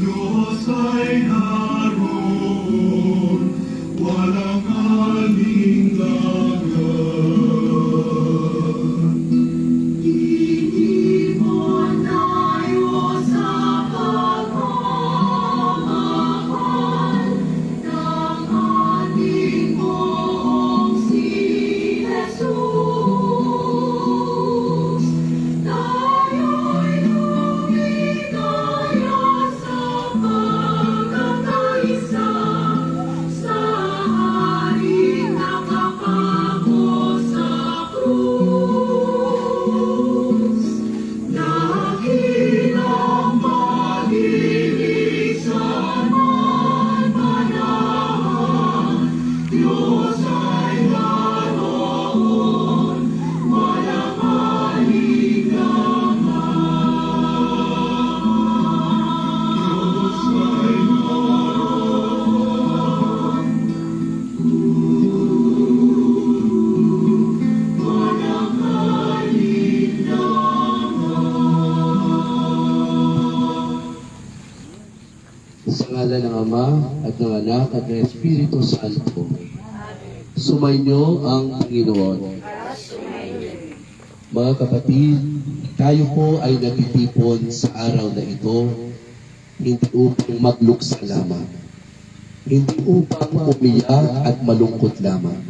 Diyos ay naroon, walang alinlangan. Iibon tayo sa pagmamahal ng ating Poong si Jesus. Tayo'y lumigaya sa pagkakaisa sa haring nakapako sa krus. Dakilang pag-ibig sa manmanahan, Diyos ay naroon, walang alinlangan. Diyos ay naroon, walang alinlangan. Sa ngalan ng Ama, at ng Anak, at ng Espiritu Santo. Sumainyo ang Panginoon. Mga kapatid, tayo po ay natitipon sa araw na ito, hindi upang magluksa lamang, hindi upang umiyak at malungkot lamang,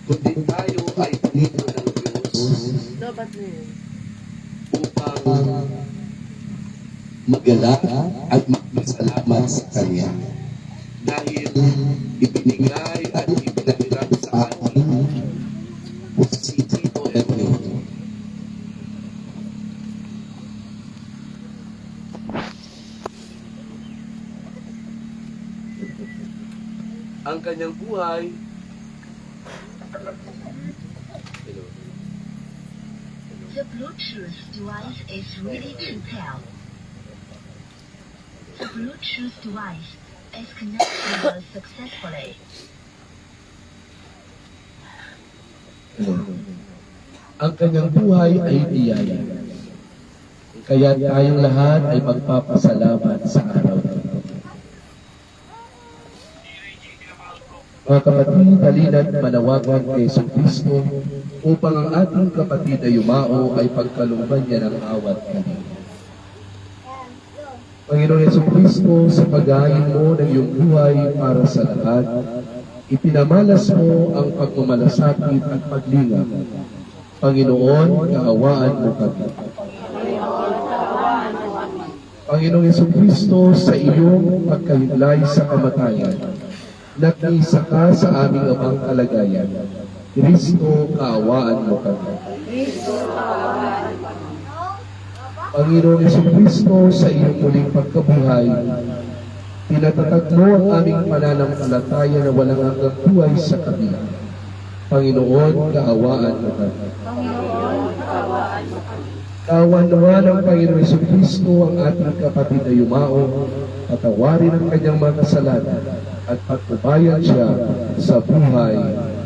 kundi tayo ay pinili ng Diyos upang magalak at magpasalamat sa Kanya. Dahil ibinigay at ibinagirap sa atin si Tito Edwin. Ang kanyang buhay The Bluetooth device is ready to pair. The Bluetooth device is connected successfully. ang kanyang buhay ay biyaya. Kaya tayong lahat ay magpapasalamat sa araw na ito. Mga kapatid, halina't manawagan kay Yesu Kristo upang ang ating kapatid na yumao ay pagkalungban niya ng awat kami. Panginoon Yesu Kristo, sa paghain mo ng iyong buhay para sa lahat, ipinamalas mo ang pagmamalasakit at paglingap. Panginoon, kaawaan mo kami. Panginoong Yesu Kristo, sa iyong pagkahiglay sa kamatayan, nakisa ka sa aming amang kalagayan. Kristo, kaawaan mo kami. Panginoong Yesu Kristo, sa iyong muling pagkabuhay, pinatatag mo ang aming pananampalataya na walang hanggang buhay sa kabila. Panginoon, kaawaan mo kami. Kaawaan naman ng Panginoong Yesu Kristo ang ating kapatid na yumao, patawarin ang kanyang mga kasalanan, at pagpabayan siya sa buhay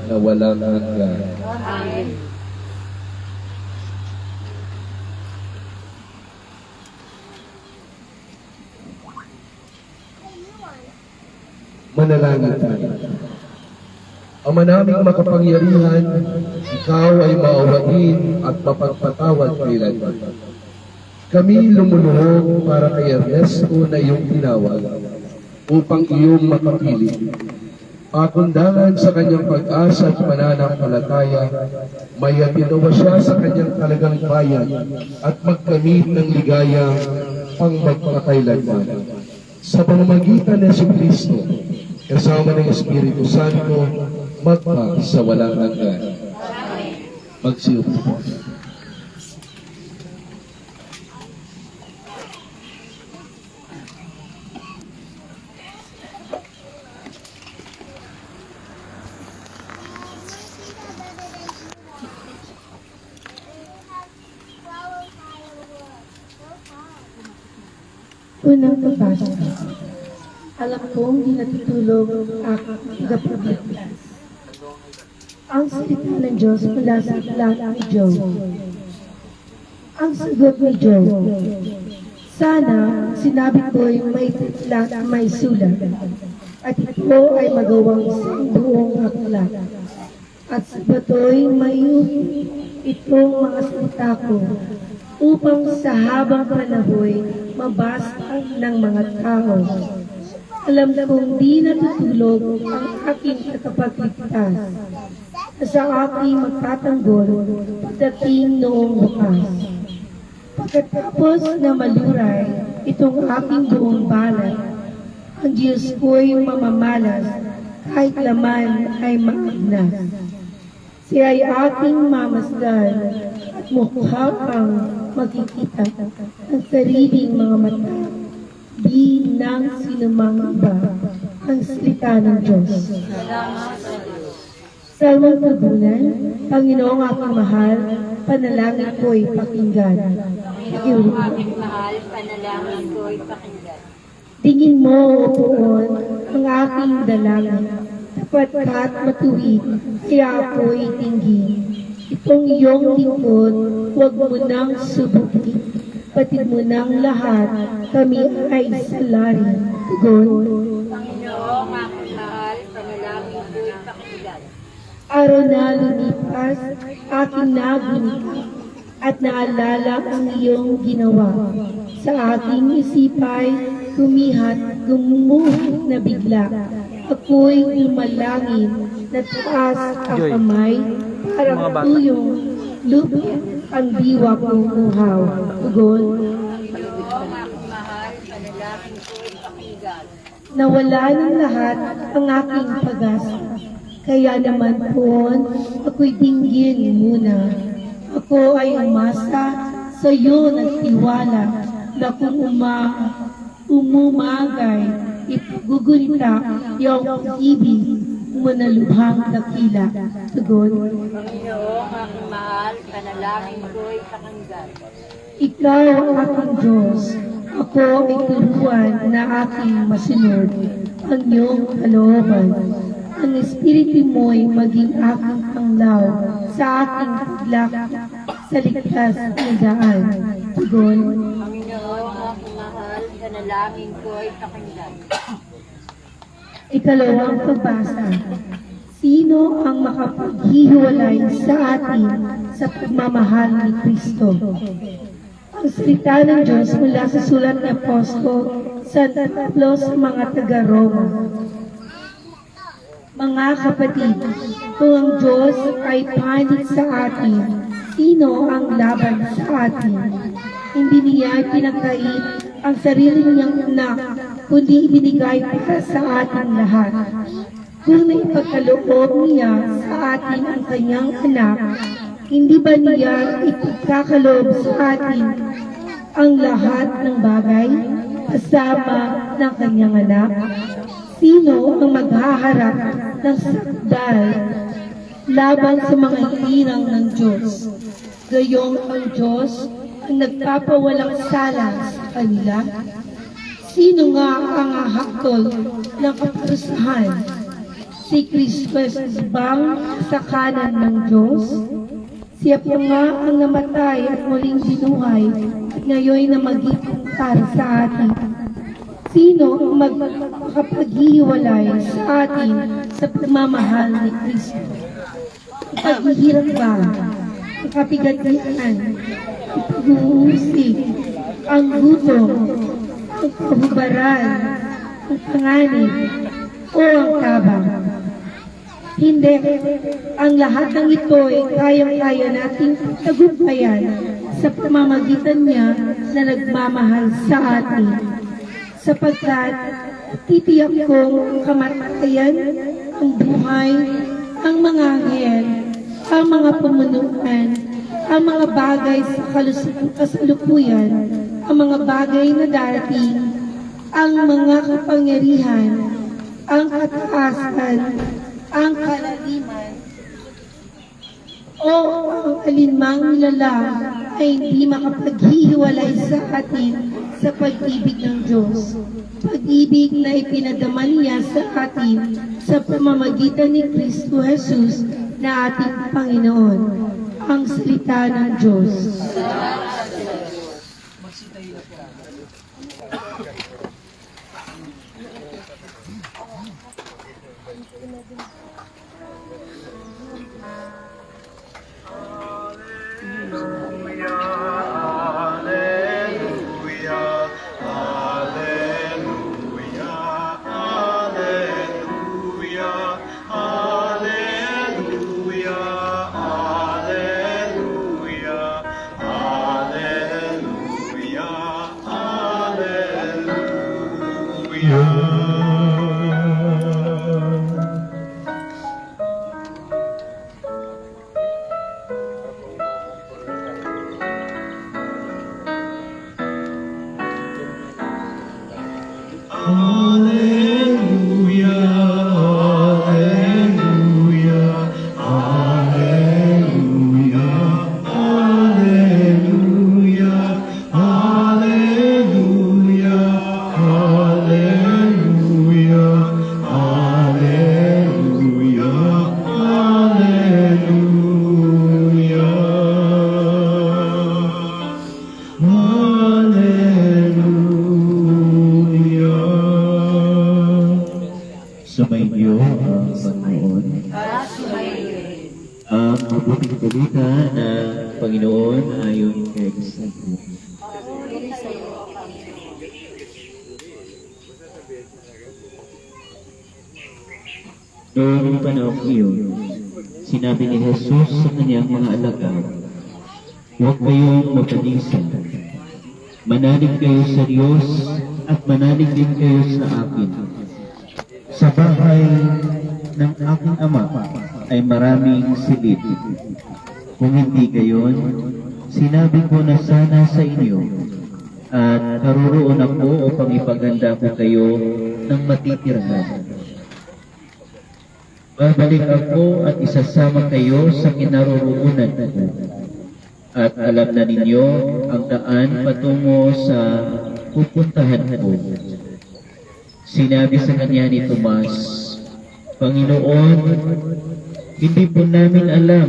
na walang hanggan. Amen. Manalangin tayo. Ama naming makapangyarihan, ikaw ay maawain at mapagpatawad kailanman. Kami lumuluhog para kay Ernesto na iyong tinawag upang iyong makapili. Pakundangan sa kanyang pag-asa at pananampalataya, may atinawa siya sa kanyang talagang bayan at magkamit ng ligaya pang magpakailanman. Sa pamamagitan ng Yesu Kristo, kasama ng Espiritu Santo, magpa sa walang hanggan. Magsiupo po. Unang pagbasa. Alam kong di natutulog aking kapatid. Ang salita ng Diyos mula sa aklat ni Job. Ang sagot ni Job, Sana sinabi ko'y may titla at may sulat, at ito ay magawang isang buong aklat. At sa bato'y may itong mga salita ko, upang sa habang panahoy mabasa ng mga tao. Alam kong di natutulog ang aking katapagligtas, na sa aking magtatanggol pagdating noong bukas. Pagkatapos na maluray itong aking buong balat, ang Diyos ko'y mamamalas kahit laman ay maagnas. Siya ay aking mamasdan at mukha ang makikita ng sariling mga mata, di ng sinumang iba ang salita ng Diyos. Salmong Tabunan, Panginoong aking mahal, panalangin ko'y pakinggan. Panginoong aking mahal, panalangin ko'y pakinggan. Tingin mo, O Poon, ang aking dalangin. Tapat ka't matuwid, kaya ako'y tingin. Itong iyong lingkod, huwag mo nang subukin. Patid mo nang lahat, kami ay salari. Tugon. Panginoong aking mahal, panalangin ko'y pakinggan. Araw na lumipas, aking nagunita at naalala ang iyong ginawa. Sa aking isipay, gumihat, gumuhit na bigla. Ako'y lumalangin na taas ang kamay, parang tuyong lupit ang diwa kong uhaw. Tugon. Panginoong aking mahal, panalangin ko'y pakinggan. Nawala ng lahat ang aking pag-asa. Kaya naman poon, ako'y dinggin muna. Ako ay umasa sa iyo nagtiwala na kung umumagay, ipagugunita iyong pag-ibig mo na lubhang dakila. Tugon. Panginoong aking mahal, panalangin ko'y pakinggan. Ikaw ang aking Diyos. Ako ay turuan na aking masunod ang iyong kalooban. Ang Espiritu mo'y maging aking panglaw sa aking paglak sa ligtas na daan. Tugon. Panginoong aking mahal, panalangin ko'y pakinggan. Ikalawang pagbasa. Sino ang makapaghihiwalay sa atin sa pagmamahal ni Kristo? Ang salita ng Diyos mula sa sulat ni Apostol San Pablo sa mga taga-Roma. Mga kapatid, kung ang Diyos ay panig sa atin, sino ang laban sa atin? Hindi niya pinagkait ang sarili niyang anak, kundi ibinigay para sa ating lahat. Kung naipagkaloob niya sa atin ang kanyang anak, hindi ba niya ipagkakaloob sa atin ang lahat ng bagay kasama ng kanyang anak? Sino ang maghaharap ng sakdal laban sa mga hirang ng Diyos? Gayong ang Diyos ang nagpapawalang sala sa kanila? Sino nga ang hahaktol ng kaparusahan? Si Kristo Jesus bang sa kanan ng Diyos? Siya po nga ang namatay at muling binuhay at ngayon na magiging para sa atin. Sino ang magkakapaghihiwalay sa atin sa pagmamahal ni Kristo? Ang paghihirap ba? Ang kapigatian? Ang pag-uusig? Ang gutom? Ang kahubaran? Ang panganib? O ang tabang? Hindi. Ang lahat ng ito ay kayang-kaya nating tagumpayan sa pamamagitan niya na nagmamahal sa atin. Sapagkat titiyak kong kamatayan, ang buhay, ang mga anghel, ang mga pamunuan, ang mga bagay sa kasalukuyan, ang mga bagay na darating, ang mga kapangyarihan, ang kataasan, ang kalaliman, o ang alinmang nilalang ay hindi makapaghihiwalay sa atin sa pag-ibig ng Diyos. Pag-ibig na ipinadama niya sa atin sa pamamagitan ni Kristo Jesus na ating Panginoon. Ang salita ng Diyos. Sumainyo ang Panginoon. Ang mabuting balita ng Panginoon ayon kay Kristo. Noong panahon iyon, sinabi ni Jesus sa kanyang mga alagad, "Huwag kayong magpanisan. Manalig kayo sa Diyos at manalig din kayo sa akin. Sa bahay ng aking ama ay maraming silid. Kung hindi gayon, sinabi ko na sana sa inyo, at naroroon ako upang ipaganda ko kayo ng matitirahan. Babalik ako at isasama kayo sa kinaroroonan ko. At alam na ninyo ang daan patungo sa pupuntahan ko." Sinabi sa kanya ni Tomas, "Panginoon, hindi po namin alam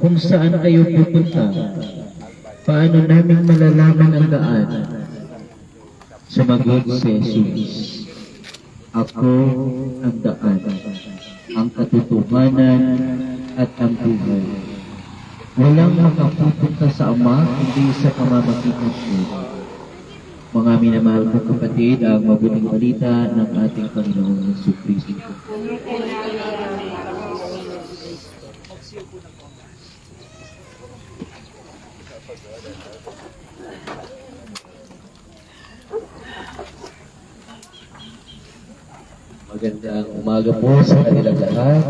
kung saan kayo pupunta. Paano namin malalaman ang daan?" Sumagot si Jesus, "Ako ang daan, ang katotohanan at ang buhay. Walang makapupunta sa Ama hindi sa pamamagitan ko." Mga minamahal kong kapatid, ang mabuting balita ng ating Panginoong Jesucristo. Magandang umaga po sa kanilang lahat.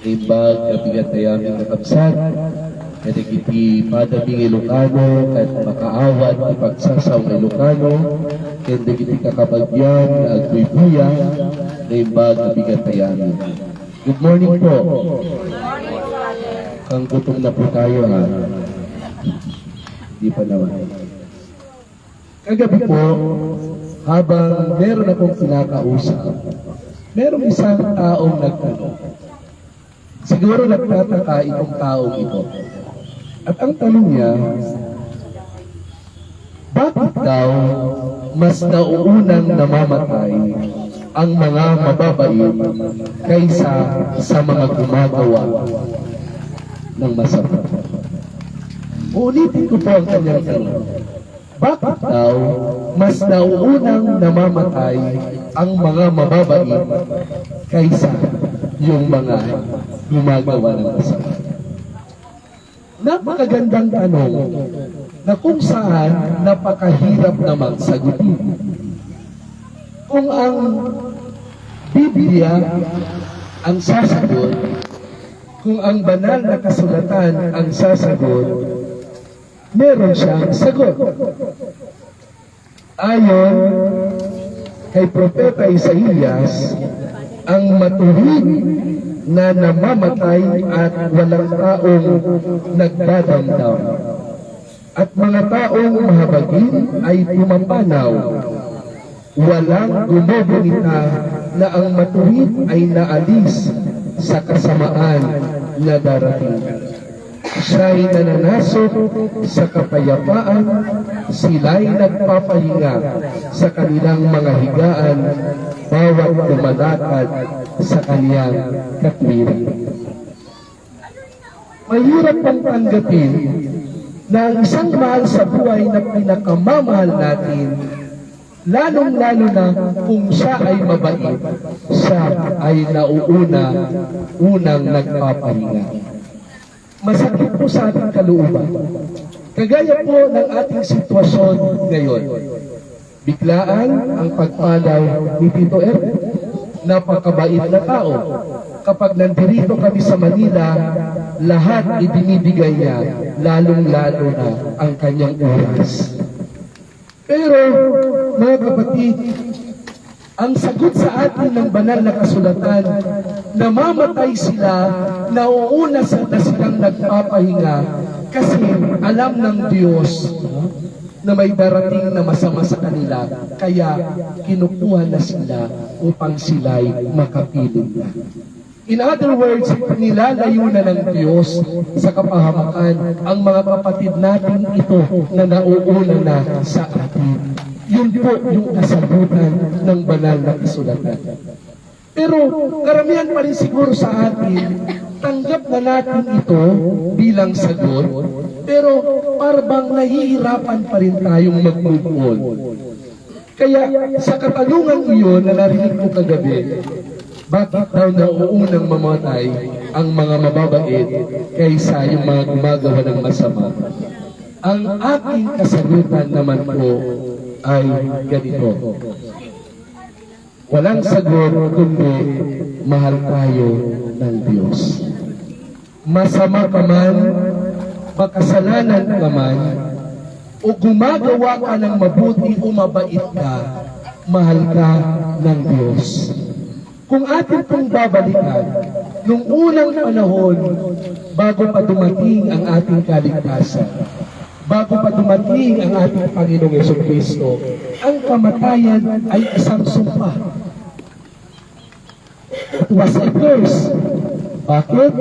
Imbag kabigat na yamin kakabsat, kadagiti padaming Ilocano, at makaawat ipagsasaw ng Ilocano, kadagiti kakabagyan na agbuy-buya, na imbag kabigat na yamin. Good morning po. Kang gutom na po tayo, ha? Di pa naman. Kagabi po, habang meron akong kinakausap, merong isang taong nagtanong. Siguro nagtataka itong taong ito. At ang tanong niya, bakit daw mas nauunang namamatay ang mga mababait kaysa sa mga gumagawa ng masama? Uulitin ko po ang kanyang tanong. Bakit daw mas nauunang namamatay ang mga mababait kaysa yung mga gumagawa ng masama? Napakagandang tanong na kung saan napakahirap namang sagutin. Kung ang Biblia ang sasagot, kung ang banal na kasulatan ang sasagot, meron siyang sagot. Ayon kay Propeta Isaías, ang matuwid na namamatay at walang taong nagdadamdam, at mga taong mahabagin ay pumapanaw. Walang gumobonita na ang matuwid ay naalis sa kasamaan na darating. Siya'y nananasok sa kapayapaan, sila'y nagpapahinga sa kanilang mga higaan, bawat dumadakad sa kaniyang katwiran. Mahirap pang tanggapin na ang isang mahal sa buhay na pinakamamahal natin, lalong-lalo na kung siya ay mabait, siya ay unang nagpapahinga. Masakit po sa ating kalooban. Kagaya po ng ating sitwasyon ngayon. Biglaan ang pagpalaw ni Tito Ernest. Napakabait na tao. Kapag nandito kami sa Manila, lahat ibinibigay niya, lalong-lalo na ang kanyang oras. Pero, mga kapatid, ang sagot sa atin ng banal na kasulatan, namamatay sila, nauuna na silang nagpapahinga kasi alam ng Diyos na may darating na masama sa kanila, kaya kinukuha na sila upang sila'y makapiling na. In other words, nilalayo na ng Diyos sa kapahamakan ang mga kapatid natin ito na nauuna na sa atin. Yun po yung kasagutan ng banal na kasulatan. Pero karamihan pa rin siguro sa atin, tanggap na natin ito bilang sagot, pero parang nahihirapan pa rin tayong mag-move on. Kaya sa katanungan iyon na narinig ko kagabi, bakit daw nauunang mamatay ang mga mababait kaysa yung mga gumagawa ng masama? Ang aking kasagutan naman po ay ganito. Walang sagot kundi mahal tayo ng Diyos. Masama ka man, makasalanan ka man, o gumagawa ka ng mabuti o mabait ka, mahal ka ng Diyos. Kung atin pong babalikan, nung unang panahon, bago pa dumating ang ating kaligtasan, bago pa dumating ang ating Panginoong Jesucristo, ang kamatayan ay isang sumpa. It was a curse. Bakit?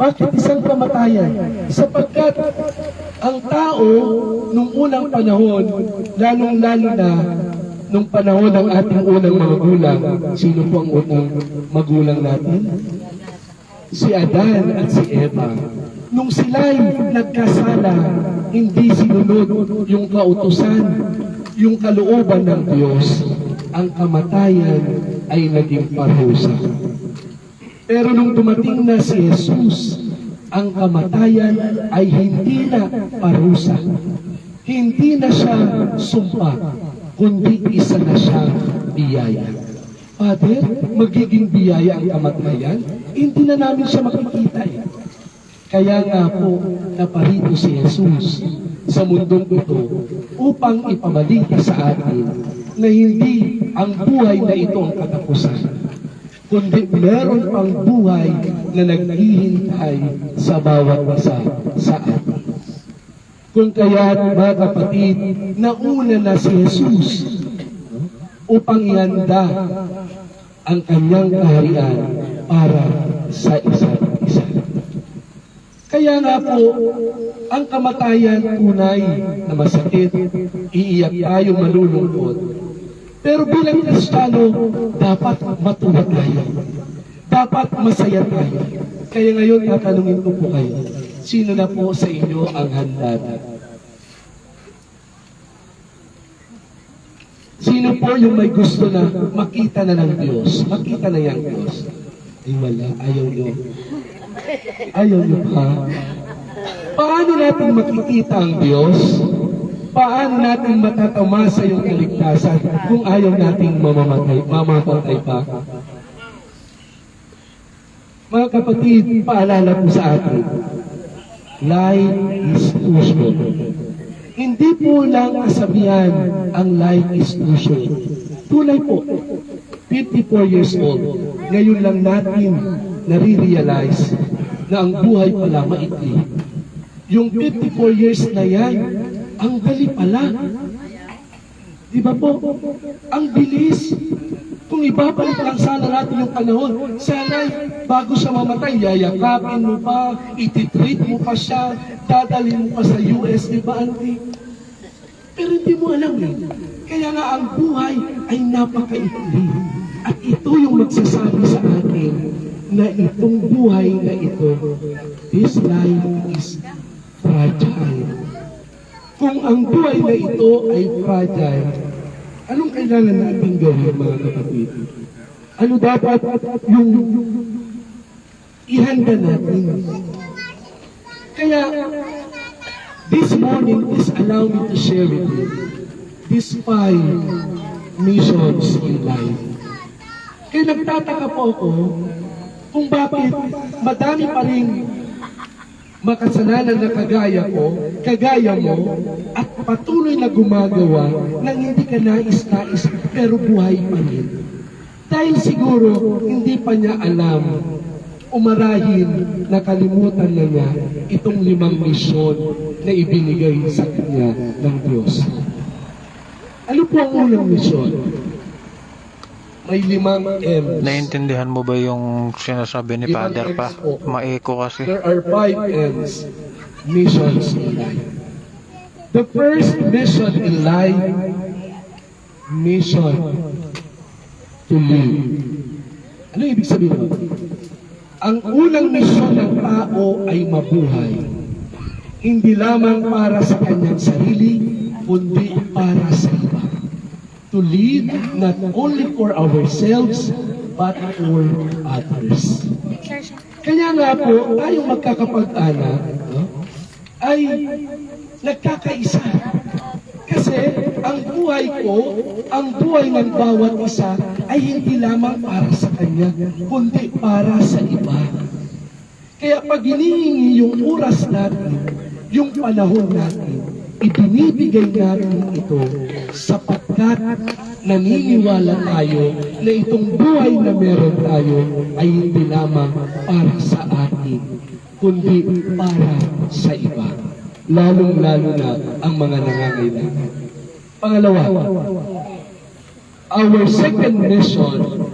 Bakit isang kamatayan? Sapagkat ang tao nung unang panahon, lalong-lalo na nung panahon ng ating unang mga magulang, sino po ang unang magulang natin? Si Adan at si Eva. Nung sila'y nagkasala, hindi sinunod yung kautusan, yung kalooban ng Diyos, ang kamatayan ay naging parusa. Pero nung dumating na si Jesus, ang kamatayan ay hindi na parusa. Hindi na siya sumpa, kundi isa na siyang biyaya. Father, magiging biyaya ang kamatayan? Hindi na namin siya makikita eh. Kaya nga po, naparito si Jesus sa mundong ito upang ipabalita sa atin na hindi ang buhay na ito ang katapusan, kundi meron pang buhay na naghihintay sa bawat isa sa atin. Kung kaya, mga kapatid, nauna na si Jesus upang ihanda ang kanyang kaharian para sa isa't isa. Kaya nga po, ang kamatayan tunay na masakit, iiyak tayo, malulungkot. Pero bilang Kristiyano, dapat matuwa tayo. Dapat masaya tayo. Kaya ngayon, tatanungin ko po kayo, sino na po sa inyo ang handa na? Sino po yung may gusto na makita na ng Diyos? Makita na yung Diyos? Ay wala, ayaw nyo. Ayaw nyo pa? Paano natin makikita ang Diyos? Paano natin matatamasa yung kaligtasan kung ayaw nating mamamatay pa? Mga kapatid, paalala po sa atin, life is too short. Hindi po lang kasabihan ang life is too short. Tunay po, 54 years old, ngayon lang natin nare-realize na ang buhay pala maikli. Yung 54 years na yan, ang dali pala. Di ba po? Ang bilis. Kung ibabalik lang sana natin yung panahon, sana bago siya mamatay, yayakapin mo pa, ititreat mo pa siya, dadalhin mo pa sa US, di ba, auntie? Pero hindi mo alam eh. Kaya nga ang buhay ay napakaikli. At ito yung magsasabi sa atin na itong buhay na ito, this life is fragile. Kung ang buhay na ito ay fragile, anong kailangan natin gawin, mga kapatid? Ano dapat yung ihanda natin? Kaya, this morning, please allow me to share with you these 5 missions in life. Kaya nagtataka po ako kung bakit madami pa rin makasalanan na kagaya ko, kagaya mo, at patuloy na gumagawa ng hindi ka nais-nais pero buhay pa rin. Dahil siguro hindi pa niya alam o marahil nakalimutan na niya itong 5 misyon na ibinigay sa kanya ng Diyos. Ano po ang unang misyon? May 5 M's. Naiintindihan mo ba yung sinasabi ni Father pa? Maeko kasi. There are 5 M's, missions in life. The first mission in life, mission to live. Ano ibig sabihin mo? Ang unang misyon ng tao ay mabuhay. Hindi lamang para sa kanyang sarili, kundi para sa iba. To live not only for ourselves, but for others. Kaya nga po, tayong magkakapag-anak, ay nagkakaisa. Kasi ang buhay ko, ang buhay ng bawat isa, ay hindi lamang para sa kanya, kundi para sa iba. Kaya pag hinihingi yung oras natin, yung panahon natin, ibinibigay natin ito sapagkat naniniwala tayo na itong buhay na meron tayo ay hindi lamang para sa atin, kundi para sa iba. Lalong-lalo na ang mga nangangailangan. Pangalawa, our second mission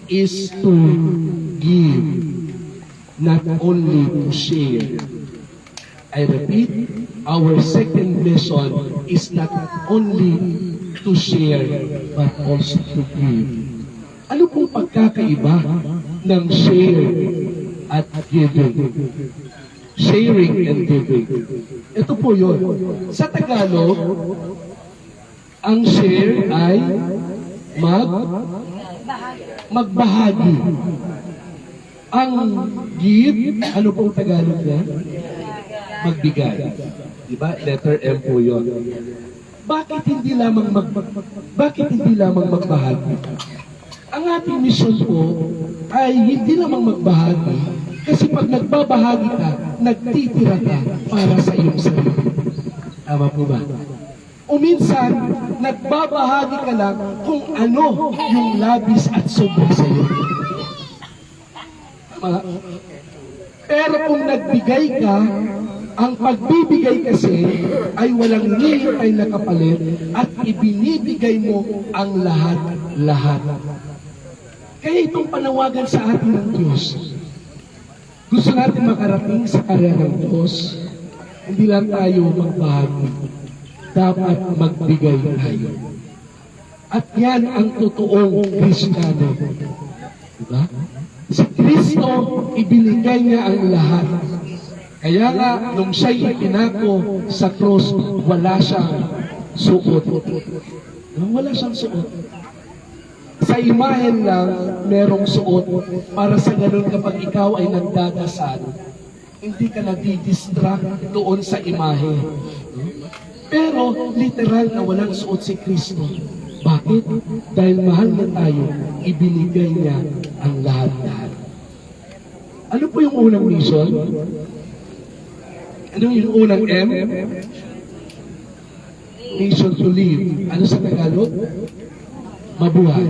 is to give, not only to share. I repeat, our second mission is not only to share, but also to give. Ano pong pagkakaiba ng share at giving? Sharing and giving. Ito po yun. Sa Tagalog, ang share ay magbahagi. Ang give, ano pong Tagalog niya? Magbigay. Diba? Letter M po yun. Bakit hindi lamang magbahagi? Ang ating mission po ay hindi lamang magbahagi, kasi pag nagbabahagi ka, nagtitira ka para sa iyong sarili. Tama po ba? O minsan, nagbabahagi ka lang kung ano yung labis at sobra sa iyo. Tama? Pero kung nagbigay ka, ang pagbibigay kasi ay walang hihintay na kapalit at ibinibigay mo ang lahat-lahat. Kaya itong panawagan sa atin ng Diyos, gusto natin makarating sa karya ng Diyos, hindi lang tayo magbahagi, dapat magbigay tayo. At yan ang totoong Kristiyano. Diba? Si Kristo, ibinigay niya ang lahat. Kaya nga, nung siya'y ipinako sa cross, wala siyang suot. Wala siyang suot. Sa imahen lang, merong suot para sa ganun kapag ikaw ay nagdadasal, hindi ka nadidistract doon sa imahe. Pero literal na walang suot si Kristo. Bakit? Dahil mahal na tayo, ibinigay niya ang lahat-lahat. Ano po yung unang mission? Ano yung unang M? Mission to live. Ano sa Tagalog? Mabuhay.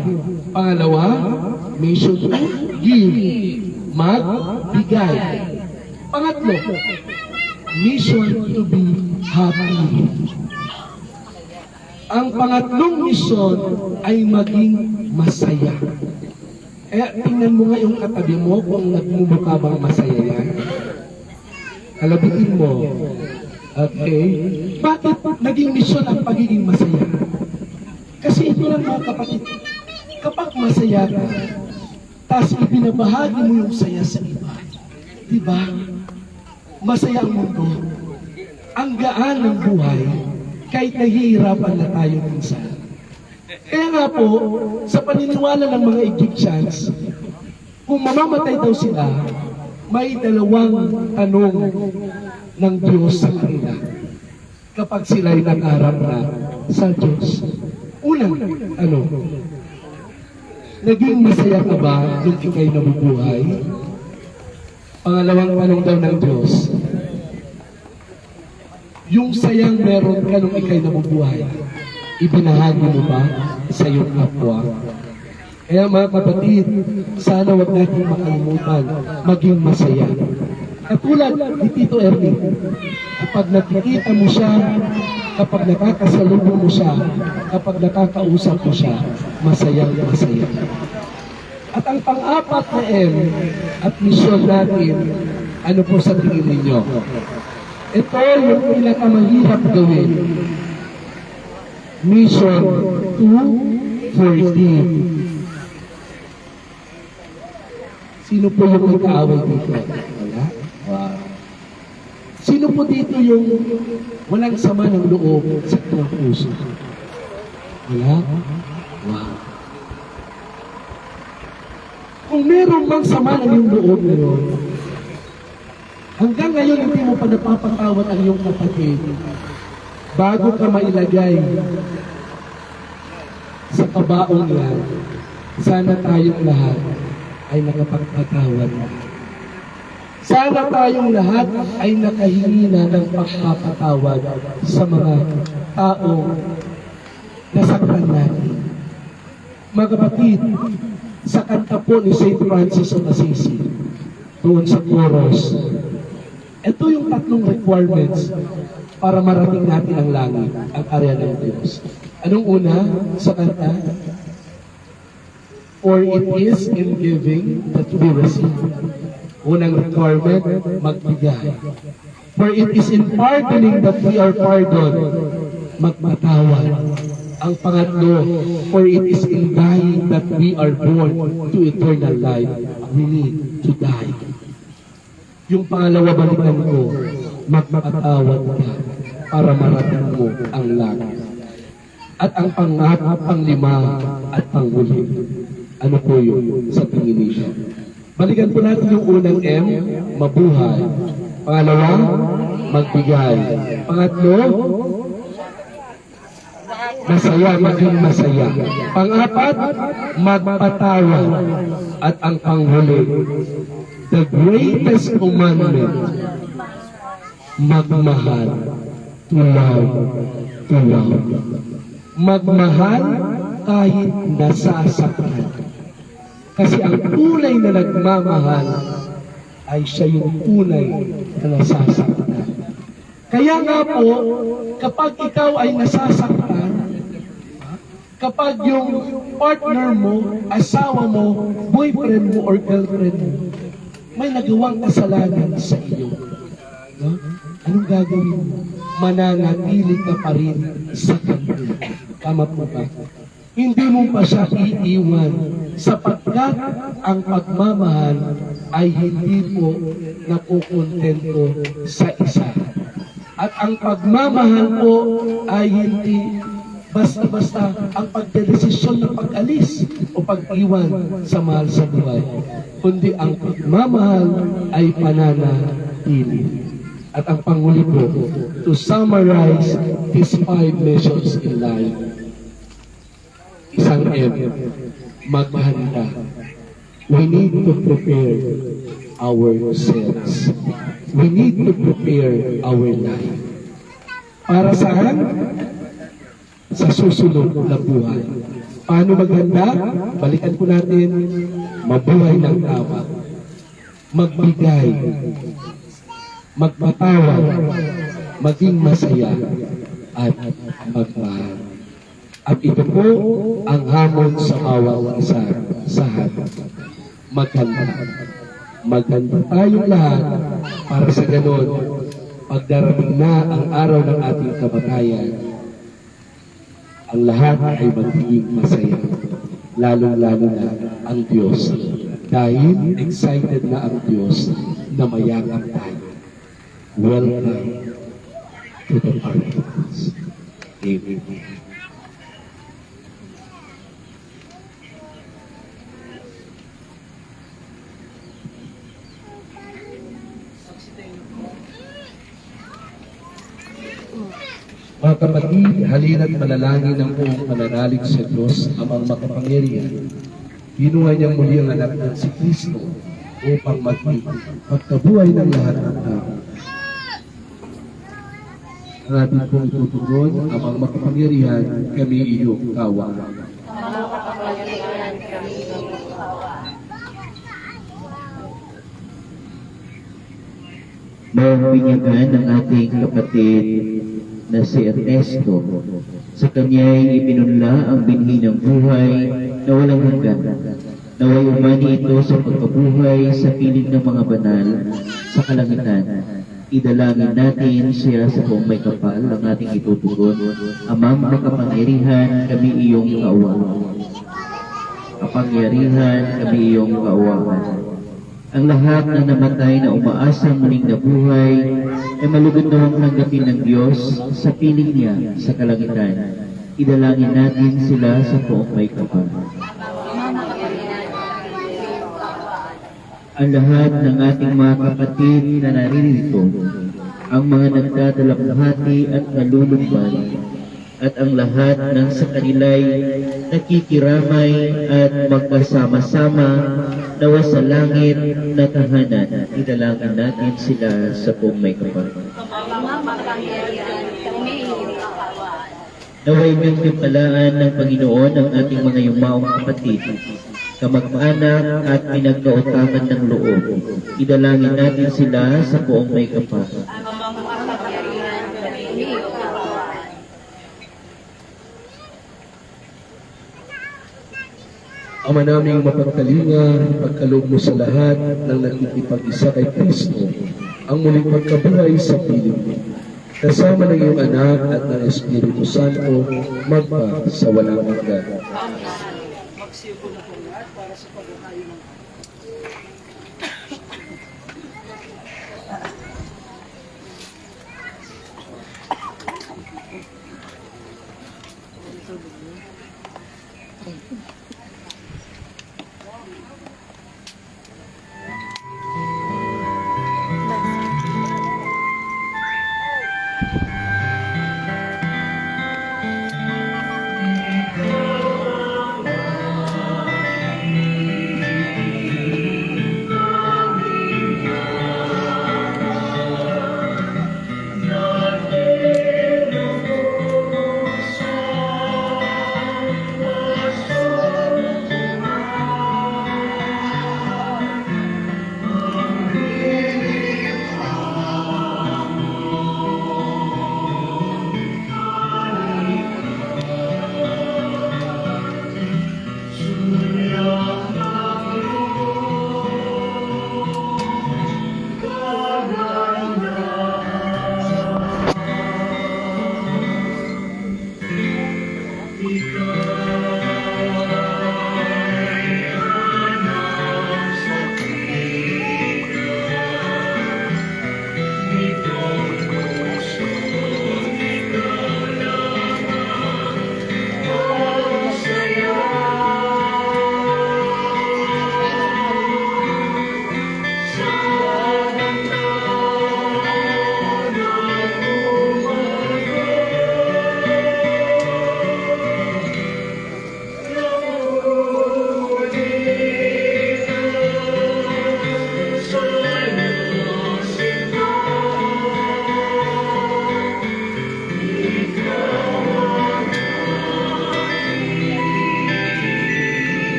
Pangalawa, mission to give. Magbigay. Pangatlo, mission to be happy. Ang pangatlong mission ay maging masaya. Kaya tingnan mo nga yung katabi mo kung nagmumukha bang masaya yan. Kalabitin mo. Okay? Bakit naging mission ang pagiging masaya? Kasi ito lang mga kapatid, kapag masaya ka, tapos ibinabahagi mo yung saya sa iba, di ba? Masaya ang mundo. Ang gaan ng buhay, kahit nahihirapan na tayo minsan. Kaya nga po, sa paniniwala ng mga Egyptians, kung mamamatay daw sila, may 2 tanong ng Diyos sa kanila. kapag sila'y nakaharap na sa Diyos. Unang, naging masaya ka ba nung ikay nabubuhay? Pangalawang tanong daw ng Diyos, yung sayang meron ka nung ikay nabubuhay, ibinahagi mo ba sa iyong kapwa? Kaya mga kapatid, sana wag natin makalimutan maging masaya. Katulad ni Tito Ernie, kapag nakikita mo siya, kapag nakakasalubong mo siya, kapag nakakausap mo siya, masayang masaya. At ang pang-apat na M at misyon natin, ano po sa tingin ninyo? Ito yung pinakamahirap gawin. Mission 2:14. Sino po yung magkaaway dito? Wala? Wow. Sino po dito yung walang sama ng loob sa kanyang puso? Wala? Wow. Kung meron bang sama ng iyong loob ngayon, hanggang ngayon hindi mo pa napapatawad ang iyong kapatid, bago ka mailagay sa kabaong yan, sana tayong lahat ay nakapagpatawad. Sana tayong lahat ay nakahingi na ng pagpapatawad sa mga taong nasaktan natin. Mga kapatid, sa kanta po ni St. Francis of Assisi, doon sa chorus, ito yung tatlong requirements para marating natin ang langit, ang area ng Diyos. Anong una sa kanta? For it is in giving that we receive. Unang requirement, magbigay. For it is in pardoning that we are pardoned. Magpatawad. Ang pangatlo, for it is in dying that we are born to eternal life. We need to die. Yung pangalawa, balikan ko, magpatawad ka para marating mo ang langit. At ang panglima at panghuli, ano po yun sa tingin niyo? Balikan po natin yung unang M, mabuhay. Pangalawa, magbigay. Pangatlo, masaya, maging masaya. Pang-apat, magpatawad. At ang panghuli, the greatest commandment, magmahal, to love, to love. Magmahal kahit nasasaktan. Kasi ang tunay na nagmamahal ay siya yung tunay na nasasaktan. Kaya nga po, kapag ikaw ay nasasaktan, kapag yung partner mo, asawa mo, boyfriend mo or girlfriend mo, may nagawang kasalanan sa iyo. No? Anong gagawin mo? Mananatili ka pa rin sa kanya. Tama po ba? Hindi mo pa siya iiwan sapagkat ang pagmamahal ay hindi po nakukontento sa isa. At ang pagmamahal po ay hindi basta-basta ang pagdedesisyon ng pag-alis o pag-iwan sa mahal sa buhay, kundi ang pagmamahal ay pananatili. At ang panghuli po, to summarize these 5 measures in life, isang M, maghanda. We need to prepare ourselves. We need to prepare our life. Para saan? Sa susunod na buhay. Paano maghanda? Balikan po natin, mabuhay ng tama. Magbigay. Magpatawad. Maging masaya. At magmahal. At ito po ang hamon sa bawat isa sa atin. Maghanda. Maghanda tayong lahat para sa ganon, pagdarating na ang araw ng ating kamatayan, ang lahat ay magiging masaya. Lalo-lalo na ang Diyos. Dahil excited na ang Diyos na mayakap tayo. Welcome to the paradise. Amen. Mga kapatid, halina't manalangin ng buong pananalig sa Diyos amang makapangyarihan. Kinuha niya muli ang anak ng si Kristo upang maging pagkabuhay ng lahat ng tao. Ang ating pong itutugon, amang makapangyarihan, kami iyong kawa. Mabinyagan ng ating kapatid na si Ernesto. Sa kanya'y ipinunla ang binhi ng buhay na walang hanggan. Naway umani ito sa pagkabuhay sa piling ng mga banal sa kalangitan. Idalangin natin siya sa buong may kapal ang ating itutugon. Amang makapangyarihan, kami iyong kaawaan. Kapangyarihan, kami iyong kaawaan. Ang lahat na namatay na umaasang muling nabuhay ay malugod nawang tanggapin ng Diyos sa piling niya sa kalangitan. Idalangin natin sila sa buong may kapal. Ang lahat ng ating mga kapatid na naririto, ang mga nagdadalabhati at nalulugban, at ang lahat ng sa kanila'y nakikiramay at magkasama-sama nawa sa langit na tahanan. Idalangin natin sila sa buong may kapal. Naway magtipalaan ng Panginoon ang ating mga yumaong kapatid, kamag-anak at pinagkautangan ng loob. Idalangin natin sila sa buong may kapal. Ama naming mapagtalinga, pagkaloob mo sa lahat ng nakikipag-isa kay Kristo, ang muling pagkabuhay sa piling mo. Kasama ng iyong anak at ng Espiritu Santo, magpa sa walang hanggan.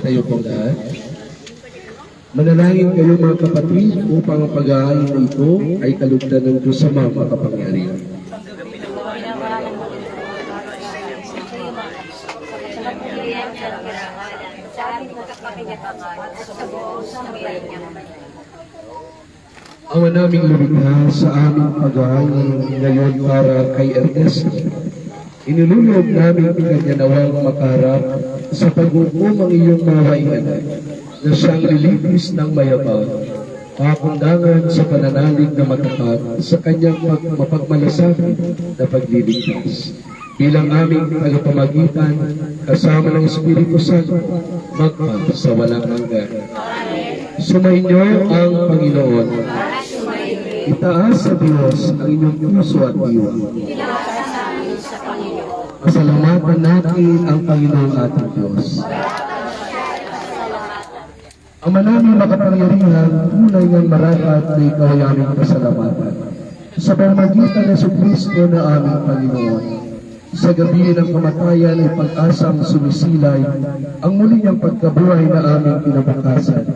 Tayo pong lahat. Manalangin kayo mga kapatid upang ang pag-aayin na ito ay kalugdan ng Diyos sa mga makapangyarihan. Sa aming magkakakinyatangan at sa buong sambayan niya. Ama naming lumikha sa aming pag-aalay ngayon para kay Ernesto. Inilulog namin kanya nawang makarap sa pag-ukom ang iyong mga anak na siyang lilipis ng mayabang, pakundangan sa pananalig na matapat sa kanyang mapagmalasakit na pagliligtas. Bilang aming tagapamagitan, kasama ng Espiritu Santo, magpa sa walang hanggan. Sumainyo ang Panginoon. Itaas sa Diyos ang inyong puso at diwa. Pasalamatan natin ang Panginoong ating Diyos. Ama namin makapangyarihan, tunay ngang marapat na ikaw ay aming pasalamatan. Sa pamamagitan ng Kristo na aming Panginoon, sa gabi ng kamatayan ay pag-asang sumisilay ang muli niyang pagkabuhay na aming kinabukasan.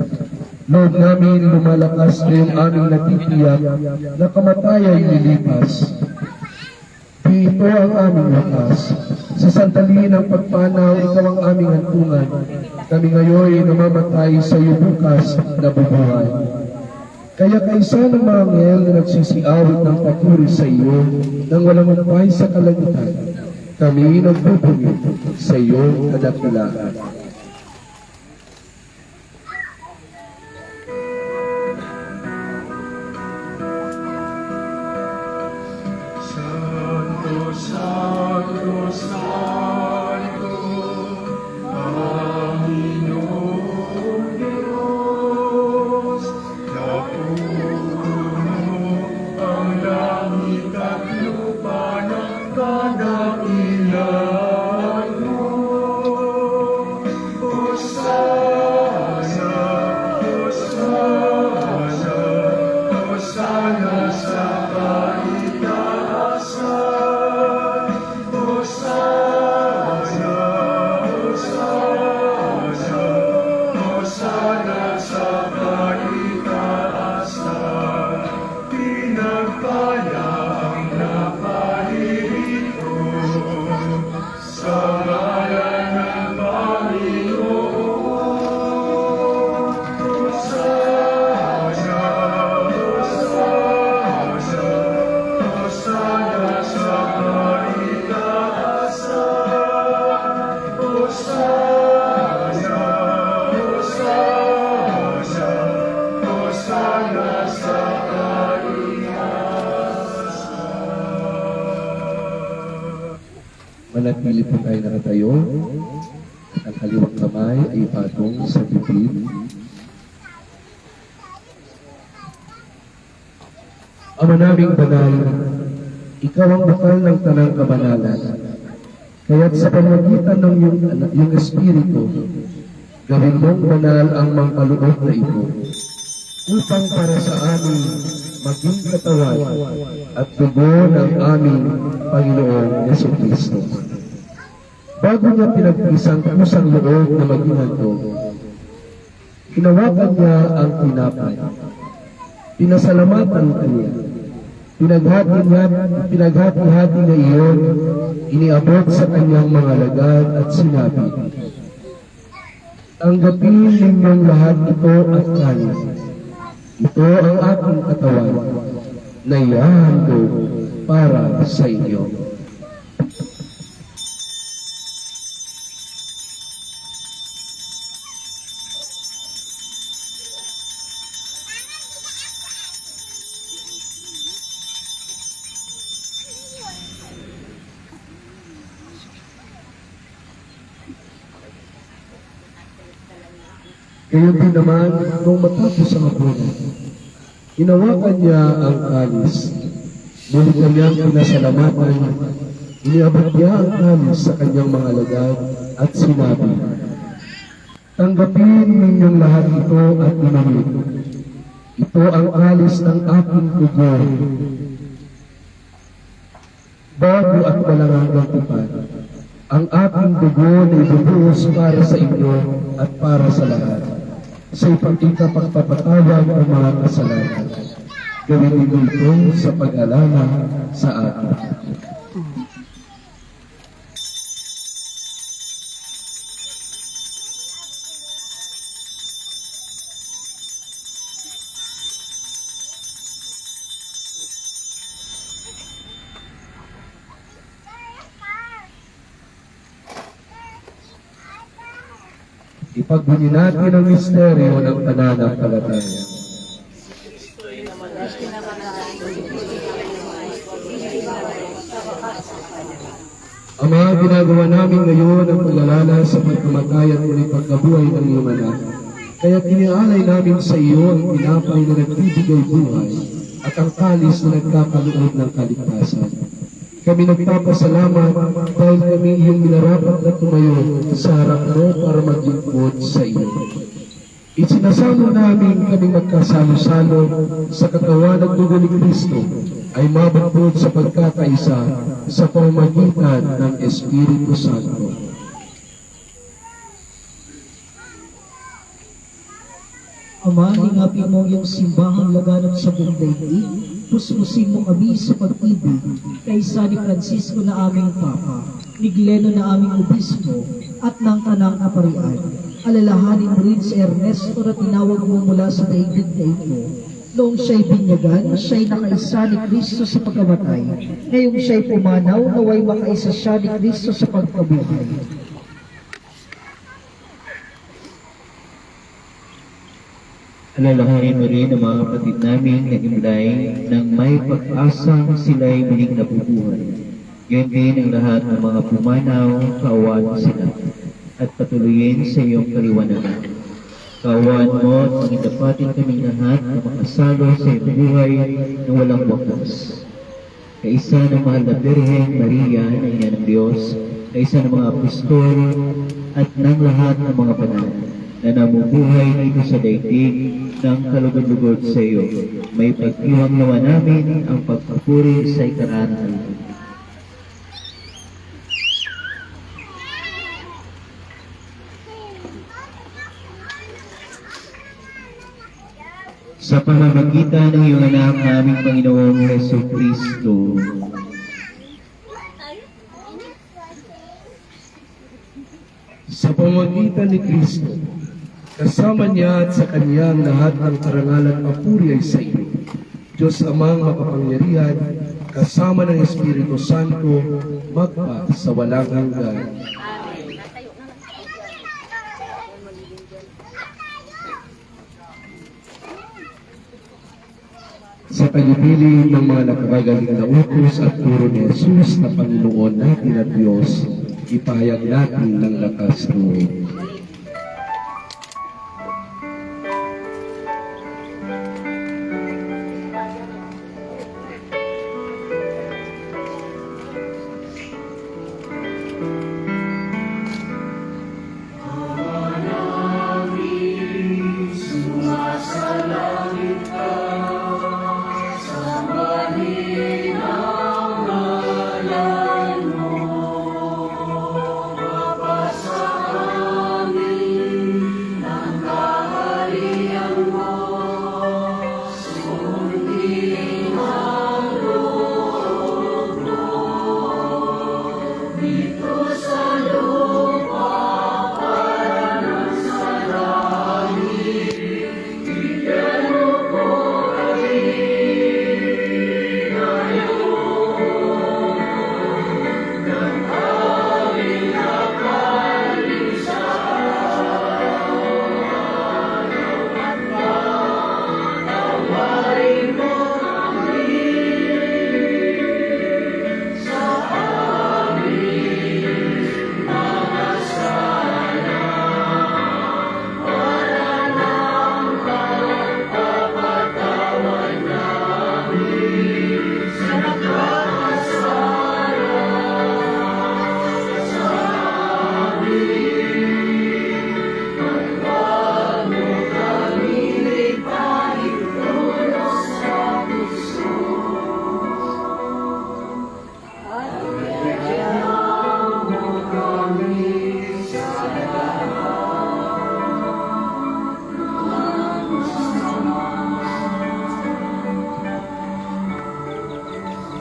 Loob namin lumalakas na yung aming natitiyak na kamatayan ay lilipas. Ito ang aming lakas. Sa sandali ng pagpanaw, ikaw ang aming hantungan. Kami ngayon ay namamatay sa iyo bukas na bubuhay. Kaya kaisa ng mga anghel na nagsisiawit ng papuri sa iyo nang walang manapay sa kalangitan, kami nagbubungit sa iyong kadakilaan. Santo, Santo, Santo, Panginoong Diyos, napupuno ang langit at lupa ng kadakilaan mo. Hosana, Hosana, Hosana sa kaitaasan. Hosana, Hosana, Hosana sa kaitaasan. Pinagpala ang naparirito sa ngalan ng Panginoon. Hosana, Hosana, Hosana sa kaitaasan. Hosana, Hosana, Hosana sa Manatili po tayo nakatayo. Ang kaliwang kamay ay patong sa bibig. Ama naming banal, ikaw ang bukal ng tanang kabanalan. Kaya't sa pamamagitan ng iyong Espiritu, gawin mong banal ang mga kaloob na ito, upang para sa amin maging katawan at dugo ng aming Panginoong Jesucristo. Bago niya pinagpisang kusang loob na maging handog, hinawakan niya ang tinapay. Pinasalamatan kanya. Pinaghati-hati niya iyon, iniabot sa kanyang mga alagad at sinabi, "Tanggapin ninyong lahat ito at kanin. Ito ang aking katawan na ihahandog para sa inyo." Gayon din naman, nung matapos ang hapunan, hinawakan niya ang kalis. Muli kanyang pinasalamatan, iniabot niya ang kalis sa kanyang mga alagad at sinabi, "Tanggapin ninyong lahat ito at inumin. Ito ang kalis ng aking dugo, bago at walang hanggang tipan. Ang aking dugo na ibubuhos para sa inyo at para sa lahat, sa ipagkapagpapatawad ng mga kasalanan. Gawin ninyo ito sa pag-alala sa akin." Ipagbunyi natin ang misteryo ng pananampalataya. Ang mga ginagawa namin ngayon ang paglalala sa pagkamatay at muling pagkabuhay ng iyong anak. Kaya tinialay namin sa iyo ang pinapay na nagbibigay buhay at ang kalis na nagkakaloob ng kaligtasan. Kami nagpapasalamat dahil kami iyong minarapat na tumayo sa harap mo para maglingkod sa iyo. Isinasamo namin kaming magkasalo-salo sa katawan at dugo ni Kristo ay mabukod sa pagkakaisa sa pamamagitan ng Espiritu Santo. Ama, lingapin mo yung simbahang laganap sa buong daigdig, puspusin mo kami sa pag-ibig, kaysa ni Francisco na aming Papa, ni Gleno na aming Obispo, at ng Tanang Kaparian. Alalahanin mo rin si Ernesto na tinawag mo mula sa daigdig na ito. Noong siya'y binyagan, siya'y nakaisa ni Kristo sa pagkamatay. Ngayong siya'y pumanaw, naway makaisa siya ni Kristo sa pagkabuhay. Alalahanin mo rin ang mga kapatid namin na himlay nang may pag-asang sila'y muling nabubuhay. Ngayon din ang lahat ng mga pumanaw, kaawaan mo sila at patuloyin sa iyong kaliwanagan. Kaawaan mo at pangindapatin kaming lahat na makasalo sa iyong buhay na walang wakas. Kaisa ng mahal na Birhen Maria na ina ng Diyos, kaisa ng mga apostol at ng lahat ng mga banal na namubuhay dito sa daigdig ng kalugod-lugod sa iyo. May pag-iwang nawa namin ang pagpapuri sa ikarangal. Sa pamamagitan ng iyong anak na aming Panginoong Hesus Kristo, Sa pamamagitan ni Kristo, kasama niya at sa Kanyang lahat ng karangalan at papuri ay sa iyo. Diyos Amang makapangyarihan, kasama ng Espiritu Santo, magpa sa walang hanggan. Sa pagpili ng mga nakagagaling na utos at turo ni Jesus na Panginoon natin at Diyos, ipahayag natin ng lakas loob.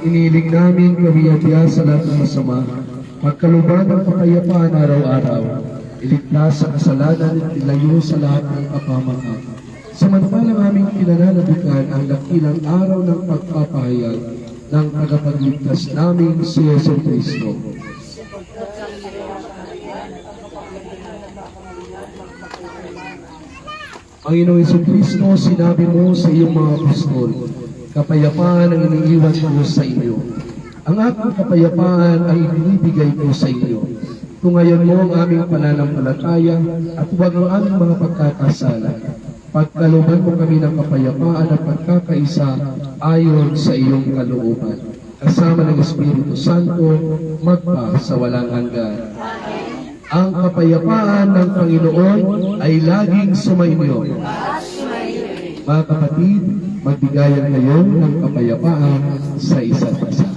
Iniling namin kawiyadya sa lahat ng masama, pagkaluban ng kapayapaan araw-araw, iligtas sa kasalanan at ilayo sa lahat ng kapamakan. Samantalang aming pinananabikan ang dakilang araw ng pagpapahayag ng tagapagligtas namin si Yesu Kristo. Panginoong Jesucristo, sinabi mo sa iyong mga apostol, kapayapaan ang iniiwan ko sa inyo. Ang aking kapayapaan ay ibinibigay ko sa inyo. Tungayan mo ang aming pananampalataya at huwag ang aming mga pagkakasala. Pagkalooban mo kami ng kapayapaan at pagkakaisa ayon sa iyong kalooban. Kasama ng Espiritu Santo, magpa sa walang hanggan. Ang kapayapaan ng Panginoon ay laging sumainyo. Mga kapatid, magbigayan kayo ng kapayapaan sa isa't isa.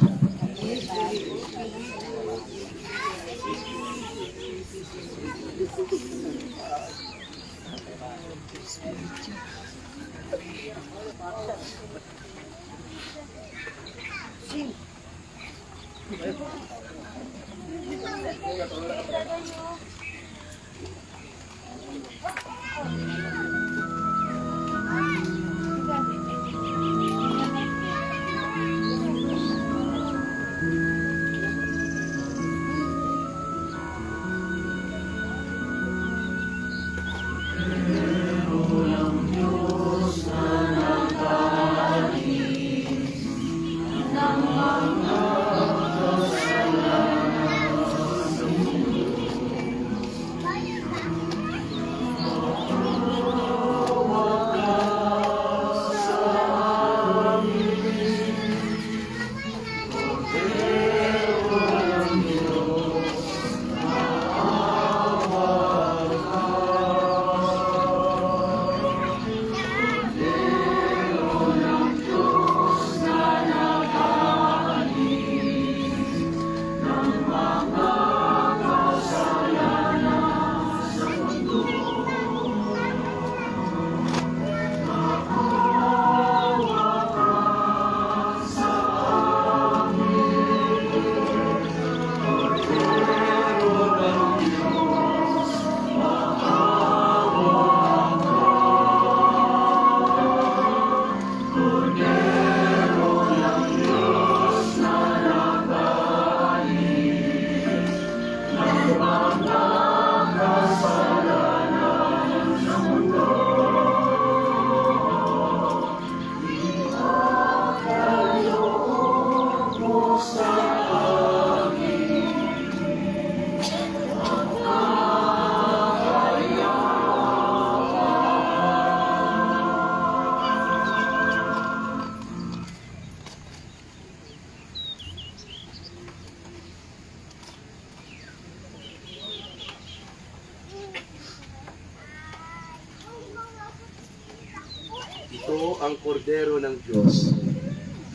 Ito ang kordero ng Diyos.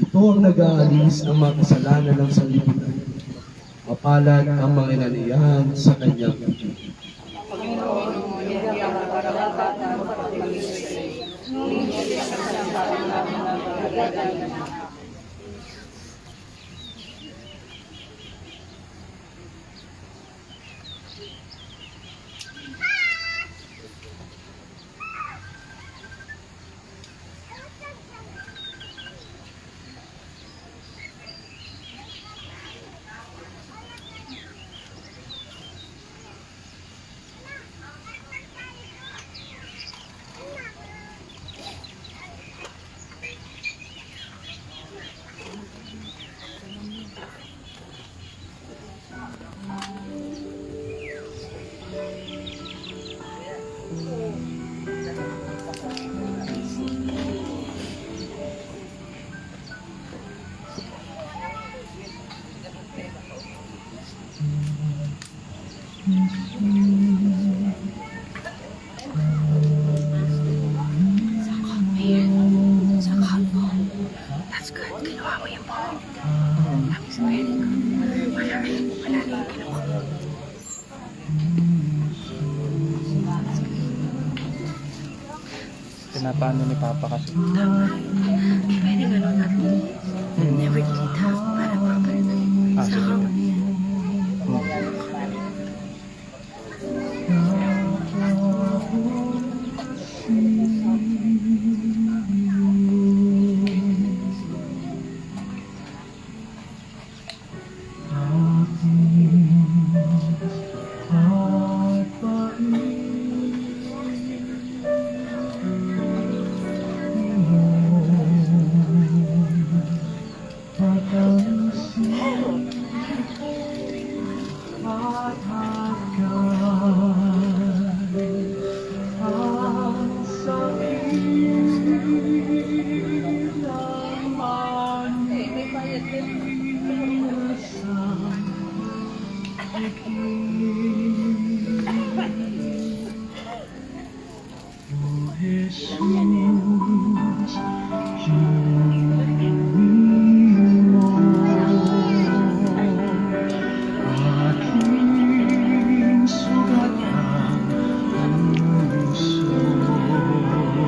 Ito ang nag-aalis ng mga kasalanan ng sanlibutan. Mapalad ang mga inaniyahan sa kanyang pagkakas. Pinapaano ni Papa kasi. Pwede gano'n natin. Never delete ha. Para makapalit. Ah, sige. aking sugatan ang puso ng aking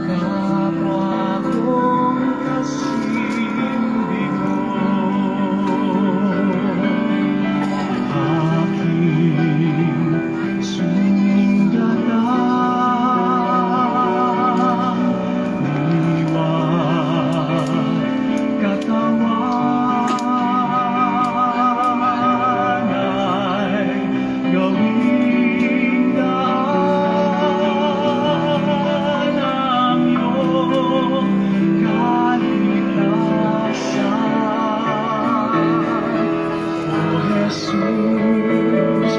kapwa kong kasing aking sundatan, liwat katawan ay gawing daan ang iyong kaligtasan. O Jesus,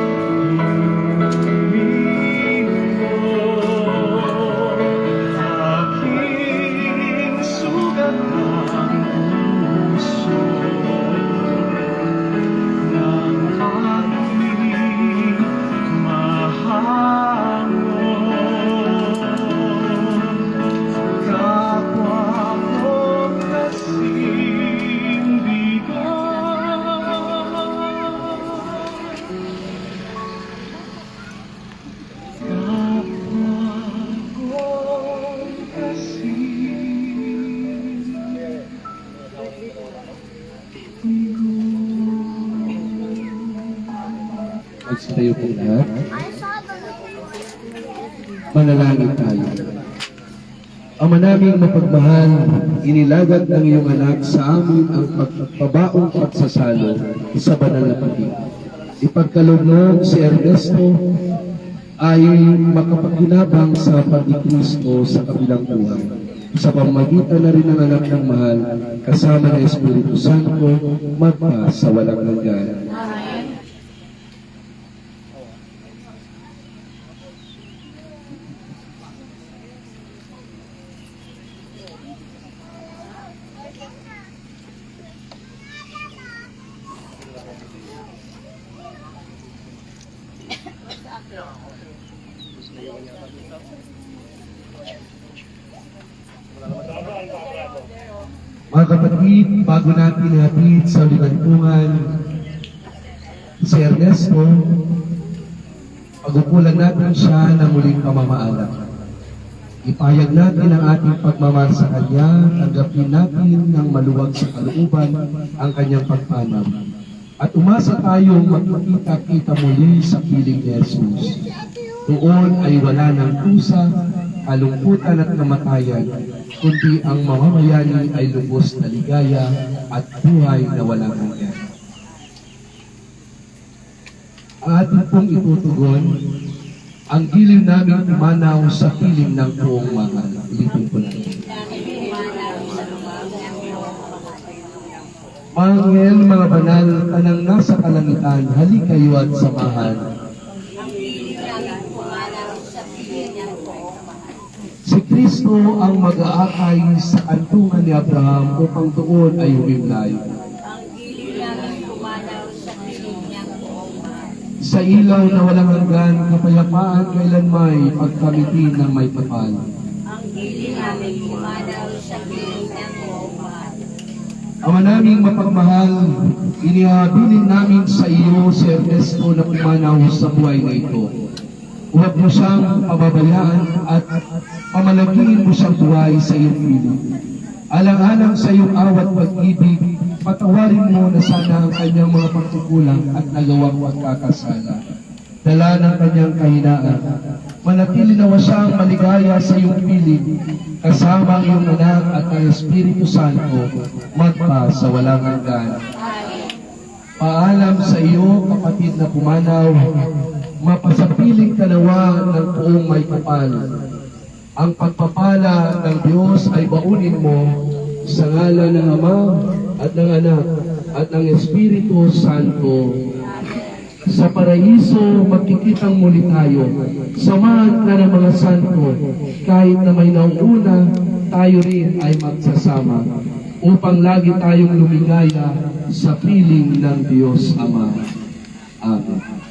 aking sugat ng puso ng aking mahangon, kapwa kong kasing bigat, kapwa kong kasing Magsayo po lahat. Manalangin tayo. Ama naming mapagmahal, inilagad ng iyong anak sa amin ang pagpabaong pagsasalo sa banal na pag-ibig. Ipagkaloob mo si Ernesto ay makapakinabang sa pag-Kristo sa kabilang buhay. Sa pamamagitan na rin ng anak ng mahal, kasama ng Espiritu Santo, magpa sa walang hanggan. Mga kapatid, bago natin hatid sa ligantungan si Ernesto, pag-upulan natin siya ng muling pamamaalam. Ipahayag natin ang ating pagmamahal sa Kanya, tanggapin natin ng maluwag sa kalooban ang Kanyang pagpanaw. At umasa tayong magpakita-kita muli sa piling ni Jesus. Doon ay wala ng kusa, kalungkutan at kamatayan, kundi ang mamamayani ay lubos na ligaya at buhay na walang hanggan. Ang ating pong itutugon, ang giliw namin umanaw sa piling ng buong mahal. Ulitin po natin. Mga anghel, mga banal, kanang nasa kalangitan, halik kayo at samahan. Si Kristo ang mag-aakay sa kantungan ni Abraham upang doon ay humimlay. Sa ilaw na walang hanggan, kapayapaan kailan may pagkamitin ng may kapal. Ama naming mapagmahal, inihabilin namin sa iyo si Ernesto na pumanaw sa buhay na ito. Huwag mo siyang pababayaan at pamalagin mo siyang buhay sa iyong piling. Alang-alang sa iyong awat pag-ibig, patawarin mo na sana ang kanyang mga pagkukulang at nagawang pagkakasala. Dala ng kanyang kahinaan, manatili nawa siyang maligaya sa iyong piling, kasama ang iyong anak at ang Espiritu Santo, magpa sa walang hanggan. Paalam sa iyo, kapatid na pumanaw, mapasapiling kanawa ng buong may kapal. Ang pagpapala ng Diyos ay baunin mo sa ngalan ng Ama at ng Anak at ng Espiritu Santo. Sa paraiso, magkikitang muli tayo. Samahan ka ng mga santo, kahit na may nauuna, tayo rin ay magsasama. upang lagi tayong lumigaya sa piling ng Diyos Ama. Amen.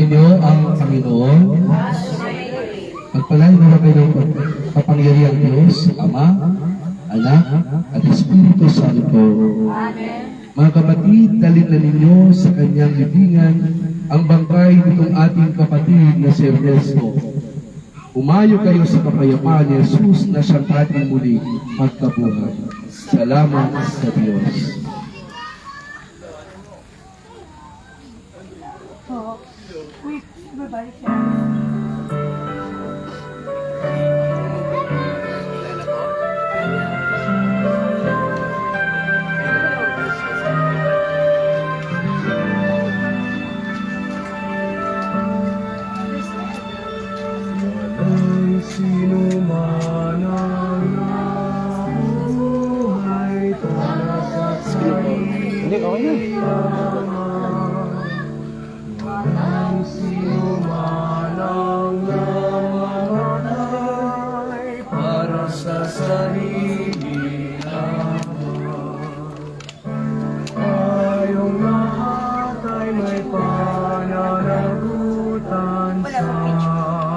Sumainyo ang Panginoon. Pagpalain naman kayo ng kapangyarihan Diyos, Ama, Anak, at Espiritu Santo. Mga kapatid, dalhin na ninyo sa kanyang libingan ang bangkay nitong ating kapatid na si Ernesto. Umayo kayo sa kapayapaan ni Jesus na siyang ating muli magkabuhay. Salamat sa Diyos. Walang sino man ang nabuhay para sa sarili lamang. Walang sino man ang namatay para sa sarili lamang. Tayong lahat ay may pananagutan sa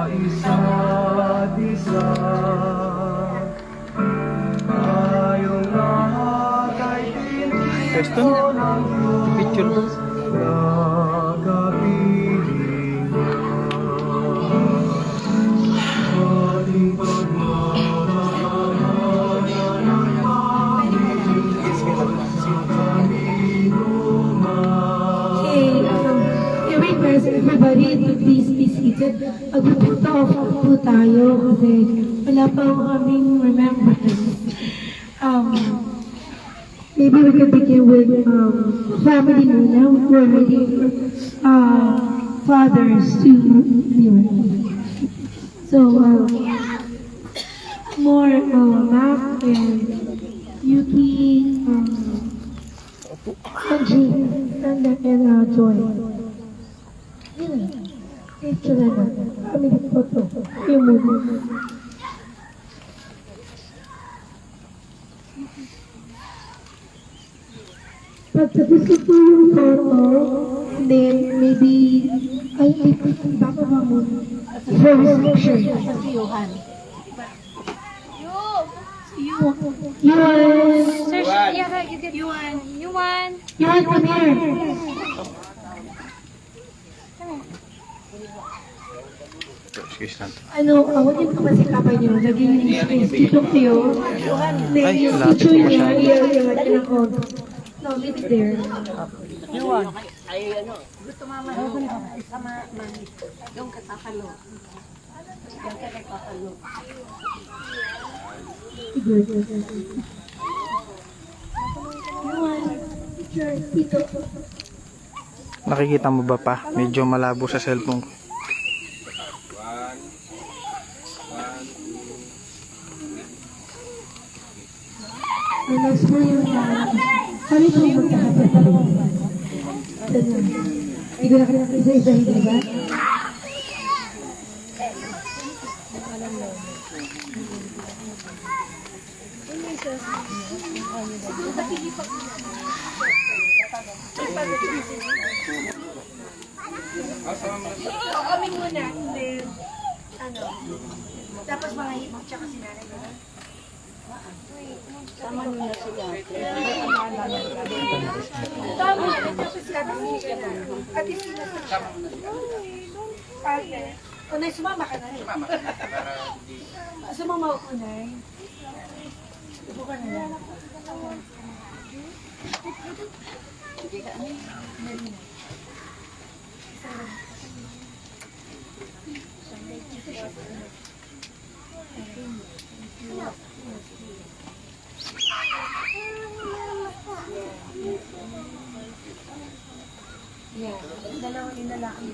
isa't isa. Tayong lahat ay tinitiro ng Diyos na kapiling niya. Ating pagmamahalan ng pamilya sa kaniluman. Okay, can we request everybody to please be seated? Magpupunta off po tayo kasi wala pa aming remembrance. Maybe we can begin with family muna. We're waiting for fathers to be ready. So, more Mac and Yuki, Angie, and Joy. Picture na. Kami ng photo. Yung movie. Pagtapos ko po yung photo, then maybe, ay, baka ba mo? First picture. Yuhan. Yuan! Sir, yeah, you get Yuan. Yuan. Yuan, come here. Excuse lang. Huwag niyo pa masikapan niyo. Lagyan niyo yung space. Dito kayo. Then Ay, yung lapit picture mo niya, siya. i-lagyan ng konti. No, leave it there. Gusto mama. Sama mami. Yung katakalo. Yung katakalo. Yuan, picture. Dito. Nakikita mo ba pa? Medyo malabo sa cellphone ko. Next po yung kami po magkakapit pa rin. Hindi ko na kaya isa-isa, di ba? Kami muna. Then, tapos mga hipag tsaka si nanay. Sama nyo na sila. Tama na. Tapos sabi niya na. At isinasa. Ate. Unay, sumama ka na rin. Sumama ako, Unay. Upo ka na lang. Yeah, dalawa yung lalaki.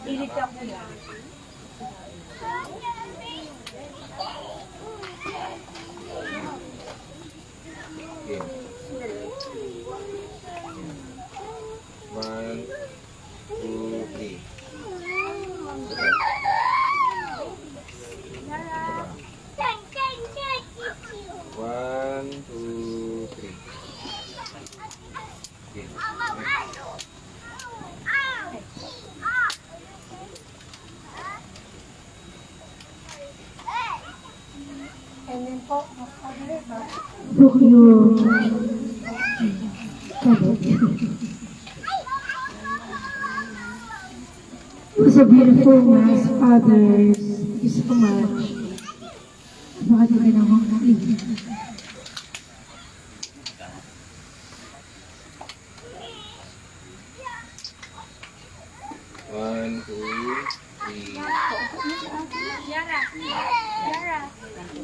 Ilit ako yan. One, two, three. One, two, three. Okay. po, Father. Book your It was a beautiful mass, Fathers. Thank you so much. Bakit hindi na ako nakailig? One, two, three.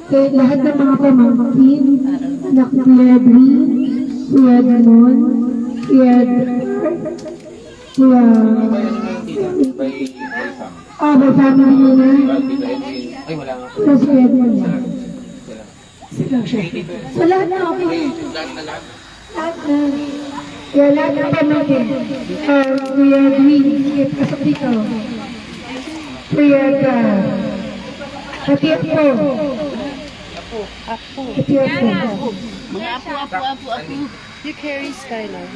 Kaya lahat ng mga pamangkin, anak ni Edwin, Kuya Dimon, Kuya By Sam. by family niya na. Tita Edwin. Ay, wala nga po. Tapos Kuya Edwin. Sila. Sila siya. So lahat na ako. Lahat na lahat. Lahat na. Kaya lahat ng pamangkin. Kuya Edwin, sige, pasok dito. Kuya Edwin. Pati ako. Pati ako. Mga apo. You carry Skylar.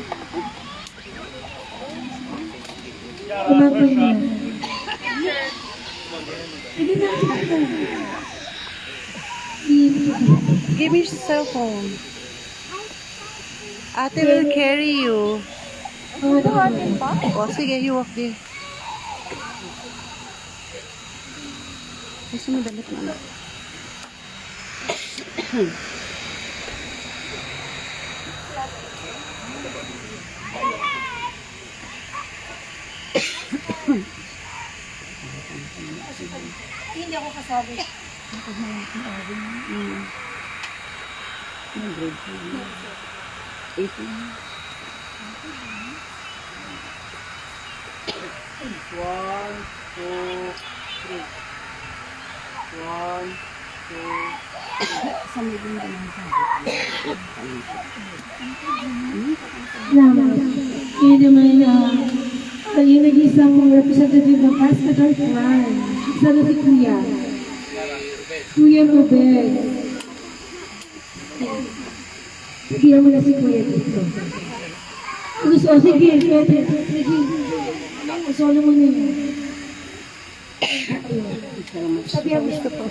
Pamangkin niya. Give me your cell phone. Ate will carry you. O, sige, you walk there. Gusto mo dalit mo na. Hindi ako kasabi. Salamat. Yun naman yung nag-isang representative ng Pastor Clan. Isa na si Kuya. Kuya Rubel. Bigyan mo na si Kuya dito. Gusto, sige, pwede. Sige. Solo mo na yun. Sabihan mo gusto po.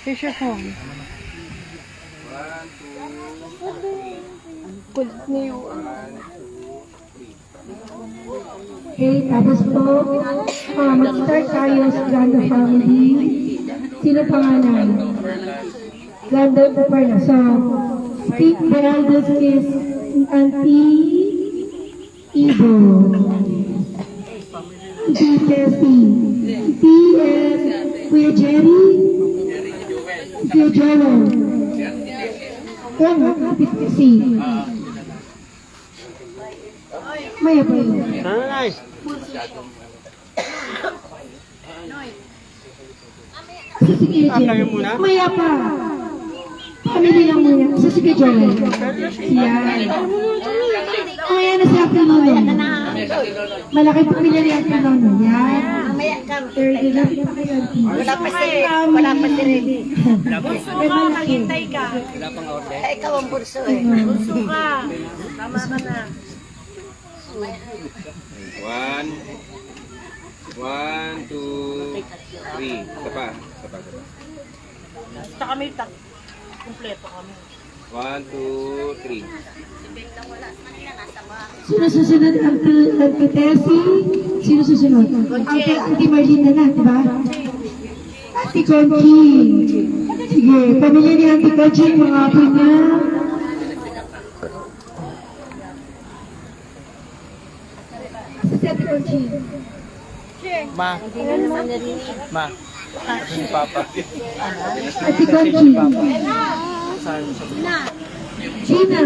Here's your phone. Okay, tapos po, mag-start tayo sa Glenda family. Sino pangalan? Glenda po pala. So, speak the eldest is Auntie Ibo. Auntie Tessie. Auntie and Kuya Jerry. Kuya Joel. Kaya nga, Auntie Tessie. Maya po yun. Nice. Sa sige, Jerry. Maya pa. Family lang muna. Sa sige, Joel. Yan. Maya na si Ate Lolo. Malaki pamilya ni Ate Lolo. Yan. Third, lapit pa kayo, Auntie. Wala pa si Rene. May malaki. Ay, ikaw ang burso eh. Burso ka. Tama ka na. One, two, three. Isa pa. Basta kami, kumpleto kami. One, two, three. Sino susunod? Auntie Tessie? Sino susunod? Auntie Marlina na, di ba? Auntie Conchi. Sige, pamilya ni Auntie Conchi, mga apo niya. Si Auntie Conchi. Ma. Ma. Si Papa. Auntie Conchi. Gina.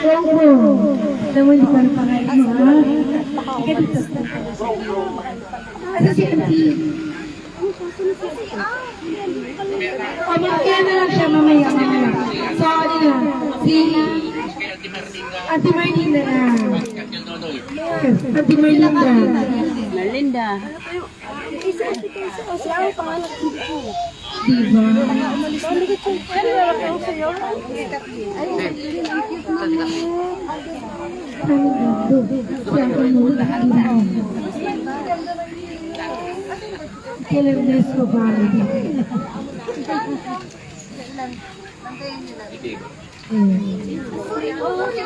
Rongbo. Alam mo, hindi pa rin pangalan mo, ha? Ika dito. Asa si Auntie? O, kaya na lang siya mamaya. So, ano na? Si Auntie Marlinda na. Yes, Auntie Marlinda. Marlinda. Diba? Ang ganda. Siya ang mula. Kilimnesco family.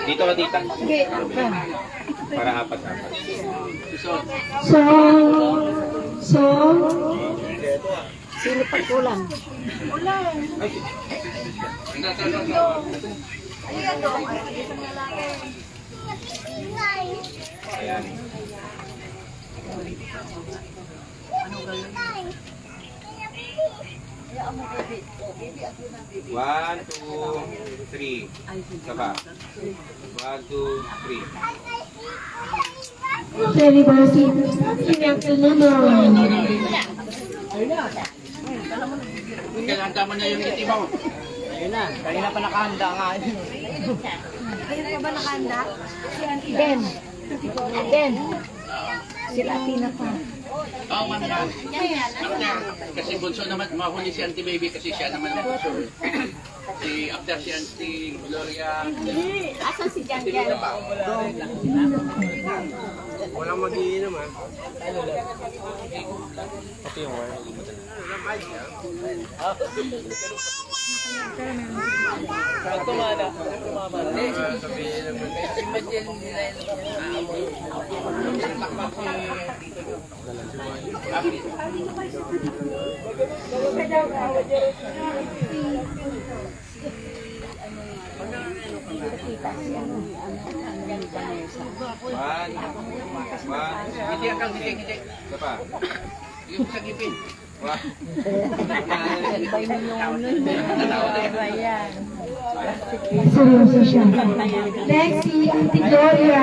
Dito ka, tita. Para apat-apat. So, Sino pagkulang? Ayan. One, two, three. Isa pa. 1, 2, 3. Celebrity, inyang tununong. Kailangan mo na yung ngiti mo. Ayun na, kanina pa nakahanda nga. Ayun ka ba nakahanda? Den. Den. Sila Tina pa. Oo, ma'am na. Kasi bunso naman, mahuli si Auntie Baby kasi siya naman ang bunso. After si Auntie Gloria. Asan si Jan Jan? Walang mag-iinom ha. Ito yung wire. Tumana. One. Ngiti ang ngiti. Isa pa. Yung sa gipin. One. Seryoso siya. Next, si Auntie Gloria.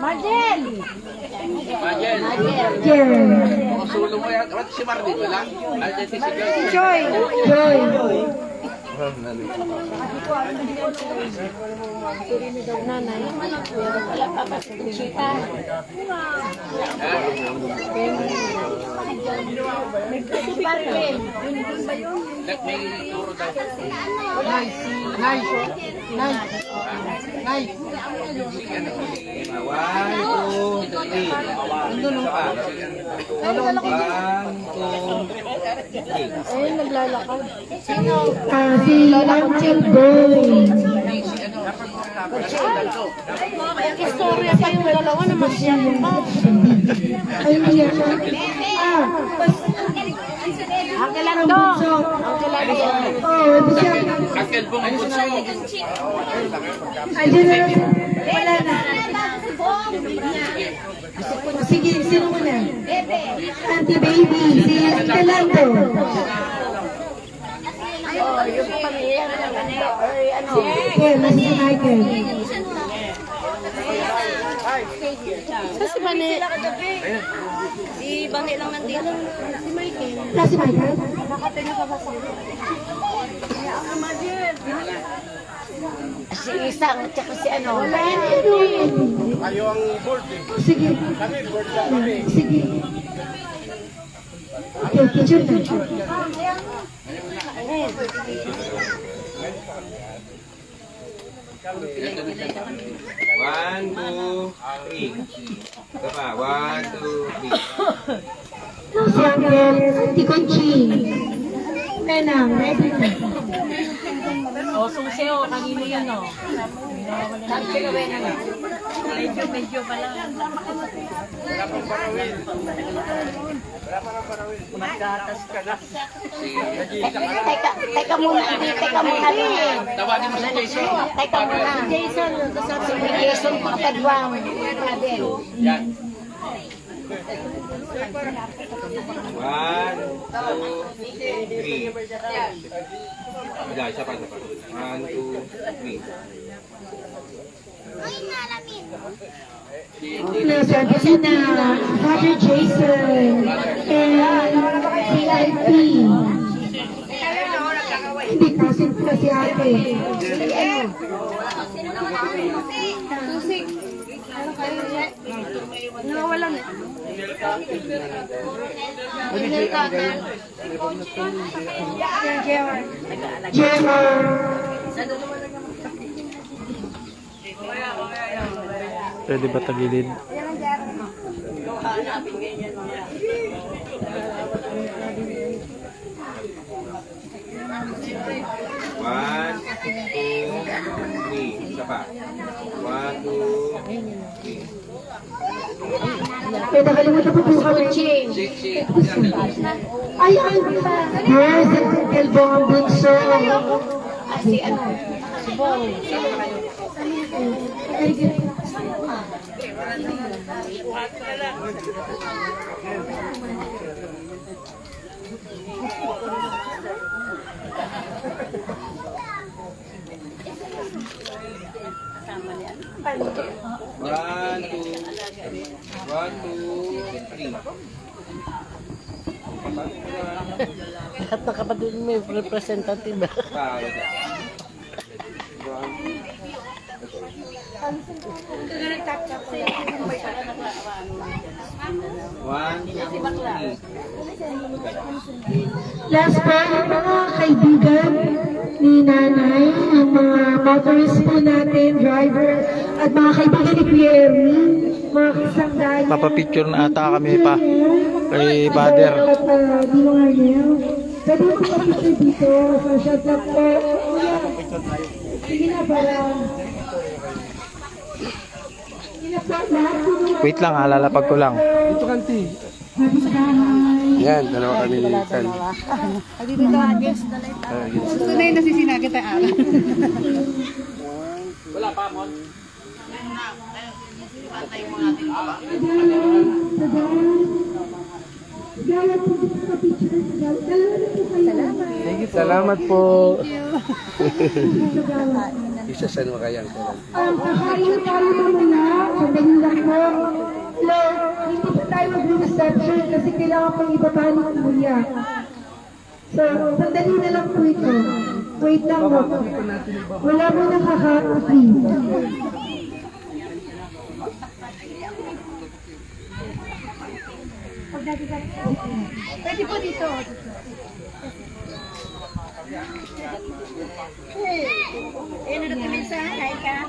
Marjel! Majel. Jen. Mga sulo mo yan. Si Marvin, wala? Identity si Joy. Joy. Joy. Nanay. Wala pa ba sa kita? Marvin. May turo daw. One, two, three. Isa pa. One, two, three. Ay, naglalakad. Si Auntie Boy. Istorya pa yung dalawa na masyado pa. Ay, niya siya. Uncle Lando. Uncle Lando. Oh, ito siya. Uncle Bong ang bunso. Andiyan na lang. Wala na. Sige, sino muna? Auntie Baby, si Calando. Oh, yung pamilya na lang. Or ano. Okay, mas si Michael. Si Bani. Si Bani lang nandito. Si Michael. Wala si Michael? Si Isang, tsaka si ano. Wala. Kayo ang board eh. Sige. Kami board kami. Sige. Okay, picture na. One, two, three. Isa pa. One, two, three. Si Uncle Auntie Conching. Menang, ready na. O, susi o, kanino yan o. Saan ka gawin na nga? Medyo pa lang. Magkatas ka lang. Teka muna, teka muna. Tawagin mo si Jason. Teka muna. Si Jason, si Jason, makatadwang. Yan. One, two, three. Wala, isa pa. One, two, three. Nasabi siya na Father Jason and VIP. Hindi kasi po si ate. Nawala na. Gemma. Pwede ba tagilid? One, two, three. Isa pa. One, two, three. Kaya nakalimutan po po kami. Ay, ay, yes, elbow ang bunso. One, two, three. Lahat na kapatid may representative. One, two, three. Last po, yung mga kaibigan ni nanay, ang mga motorist po natin, driver, at mga kaibigan ni Pierre, mga kasangdahan. Papapicture na ata kami pa kay Father. Di mo nga niya. Pwede mo papicture dito sa shot up po. Sige na, para... Wait lang ha, lalapag ko lang. Dito kanti. Yan, dalawa kami ni Tan. Gusto na yun nasisinagit ang araw. Wala pa, Mon. Salamat po. Isa sa mga kayang. Kakain tayo mamaya. Sandali lang po. Hello, hindi po tayo mag-reception kasi kailangan pang ibaba ni Kuya. So, sandali na lang po ito. Wait lang po. Wala mo nakaka-upi. Pwede po dito.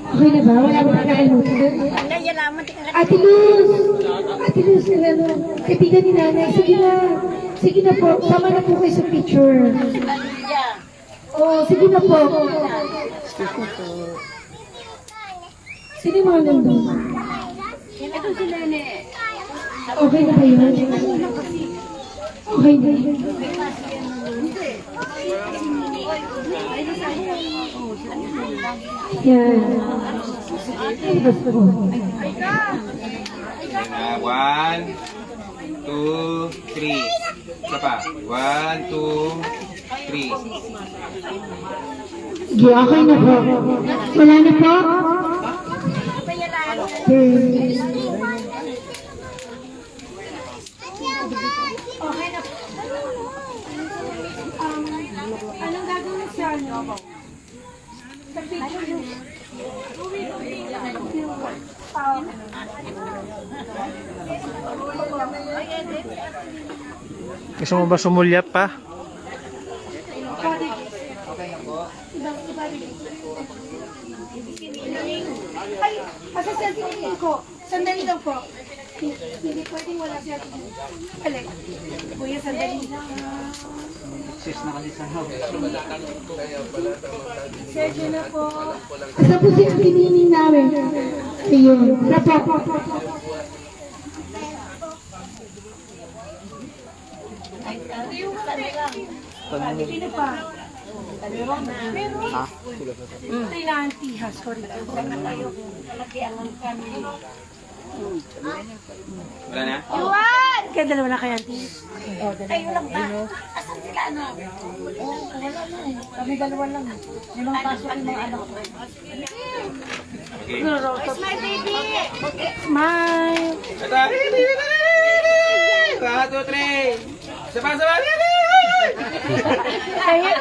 Okay na ba? Wala mo nakakalimutan? Ate Luz! Ate Luz, kaibigan ni nanay. Sige na. Sige na po. Sama na po kayo sa picture. Oh, sige na po. Sino yung mga nandun? Ito si Lene. Okay na kayo? Okay na. Yan. Basta po. One, two, three. Isa pa. One, two, three. Sige, okay na po. Wala na po? Okay. Okay na po. Anong gagawin siya? Sa picture. Gusto mo ba sumulyap pa? Ay, masaselfie ko. Sandali lang po. Hindi pwedeng wala siya. Balik. Kuya, sandali lang. Sergio na po. Asa po si ang tinining namin? Ayun. Sa po. Sino pa? Meron. Ito yung antihas. Sorry. Wala na? Iwan! Kaya dalawa na kaya antihas. Tayo lang ba? Asan sila ano? Wala na eh. Kami dalawa lang. May mga pasok yung mga anak ko. Okay. Smile, baby! Smile! Ito. One, two, three. Saba. Kaya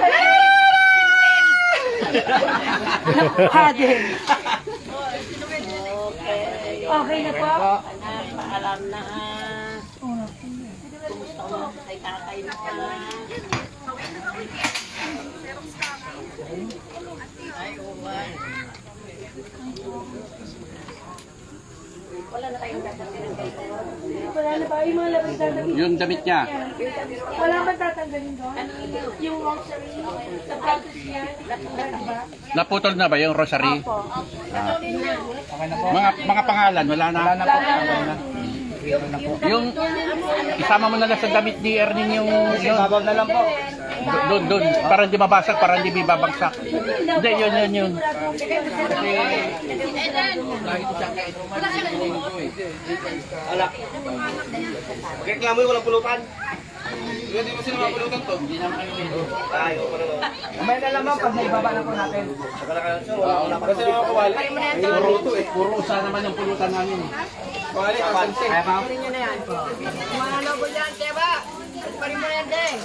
Hadi. Okay na po? Paalam na ha. Kumusta mo kay tatay na ha. Ay, uwan. Yung damit niya. Wala man tatanggalin doon? Yung rosary, sa practice niya, diba? Naputol na ba yung rosary? Ah. Mga pangalan, wala na. Yung isama mo na lang sa damit ni Erning yung babaw na lang po. Doon, para hindi mabasag, para hindi bibabagsak. Hindi, yun. Kasi Reklamo yung walang pulutan. Hindi mo sila mapulutan to. Ay, oo pala. May nalaman pag naibaba na po natin. Kasi mga kawali. puro to eh. Puro usa naman yung pulutan namin eh. Kawali, ang sansing. Kaya pa? Mga lobo dyan, Teba. Parin mo na yan, Deng.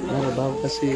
Narabaw kasi.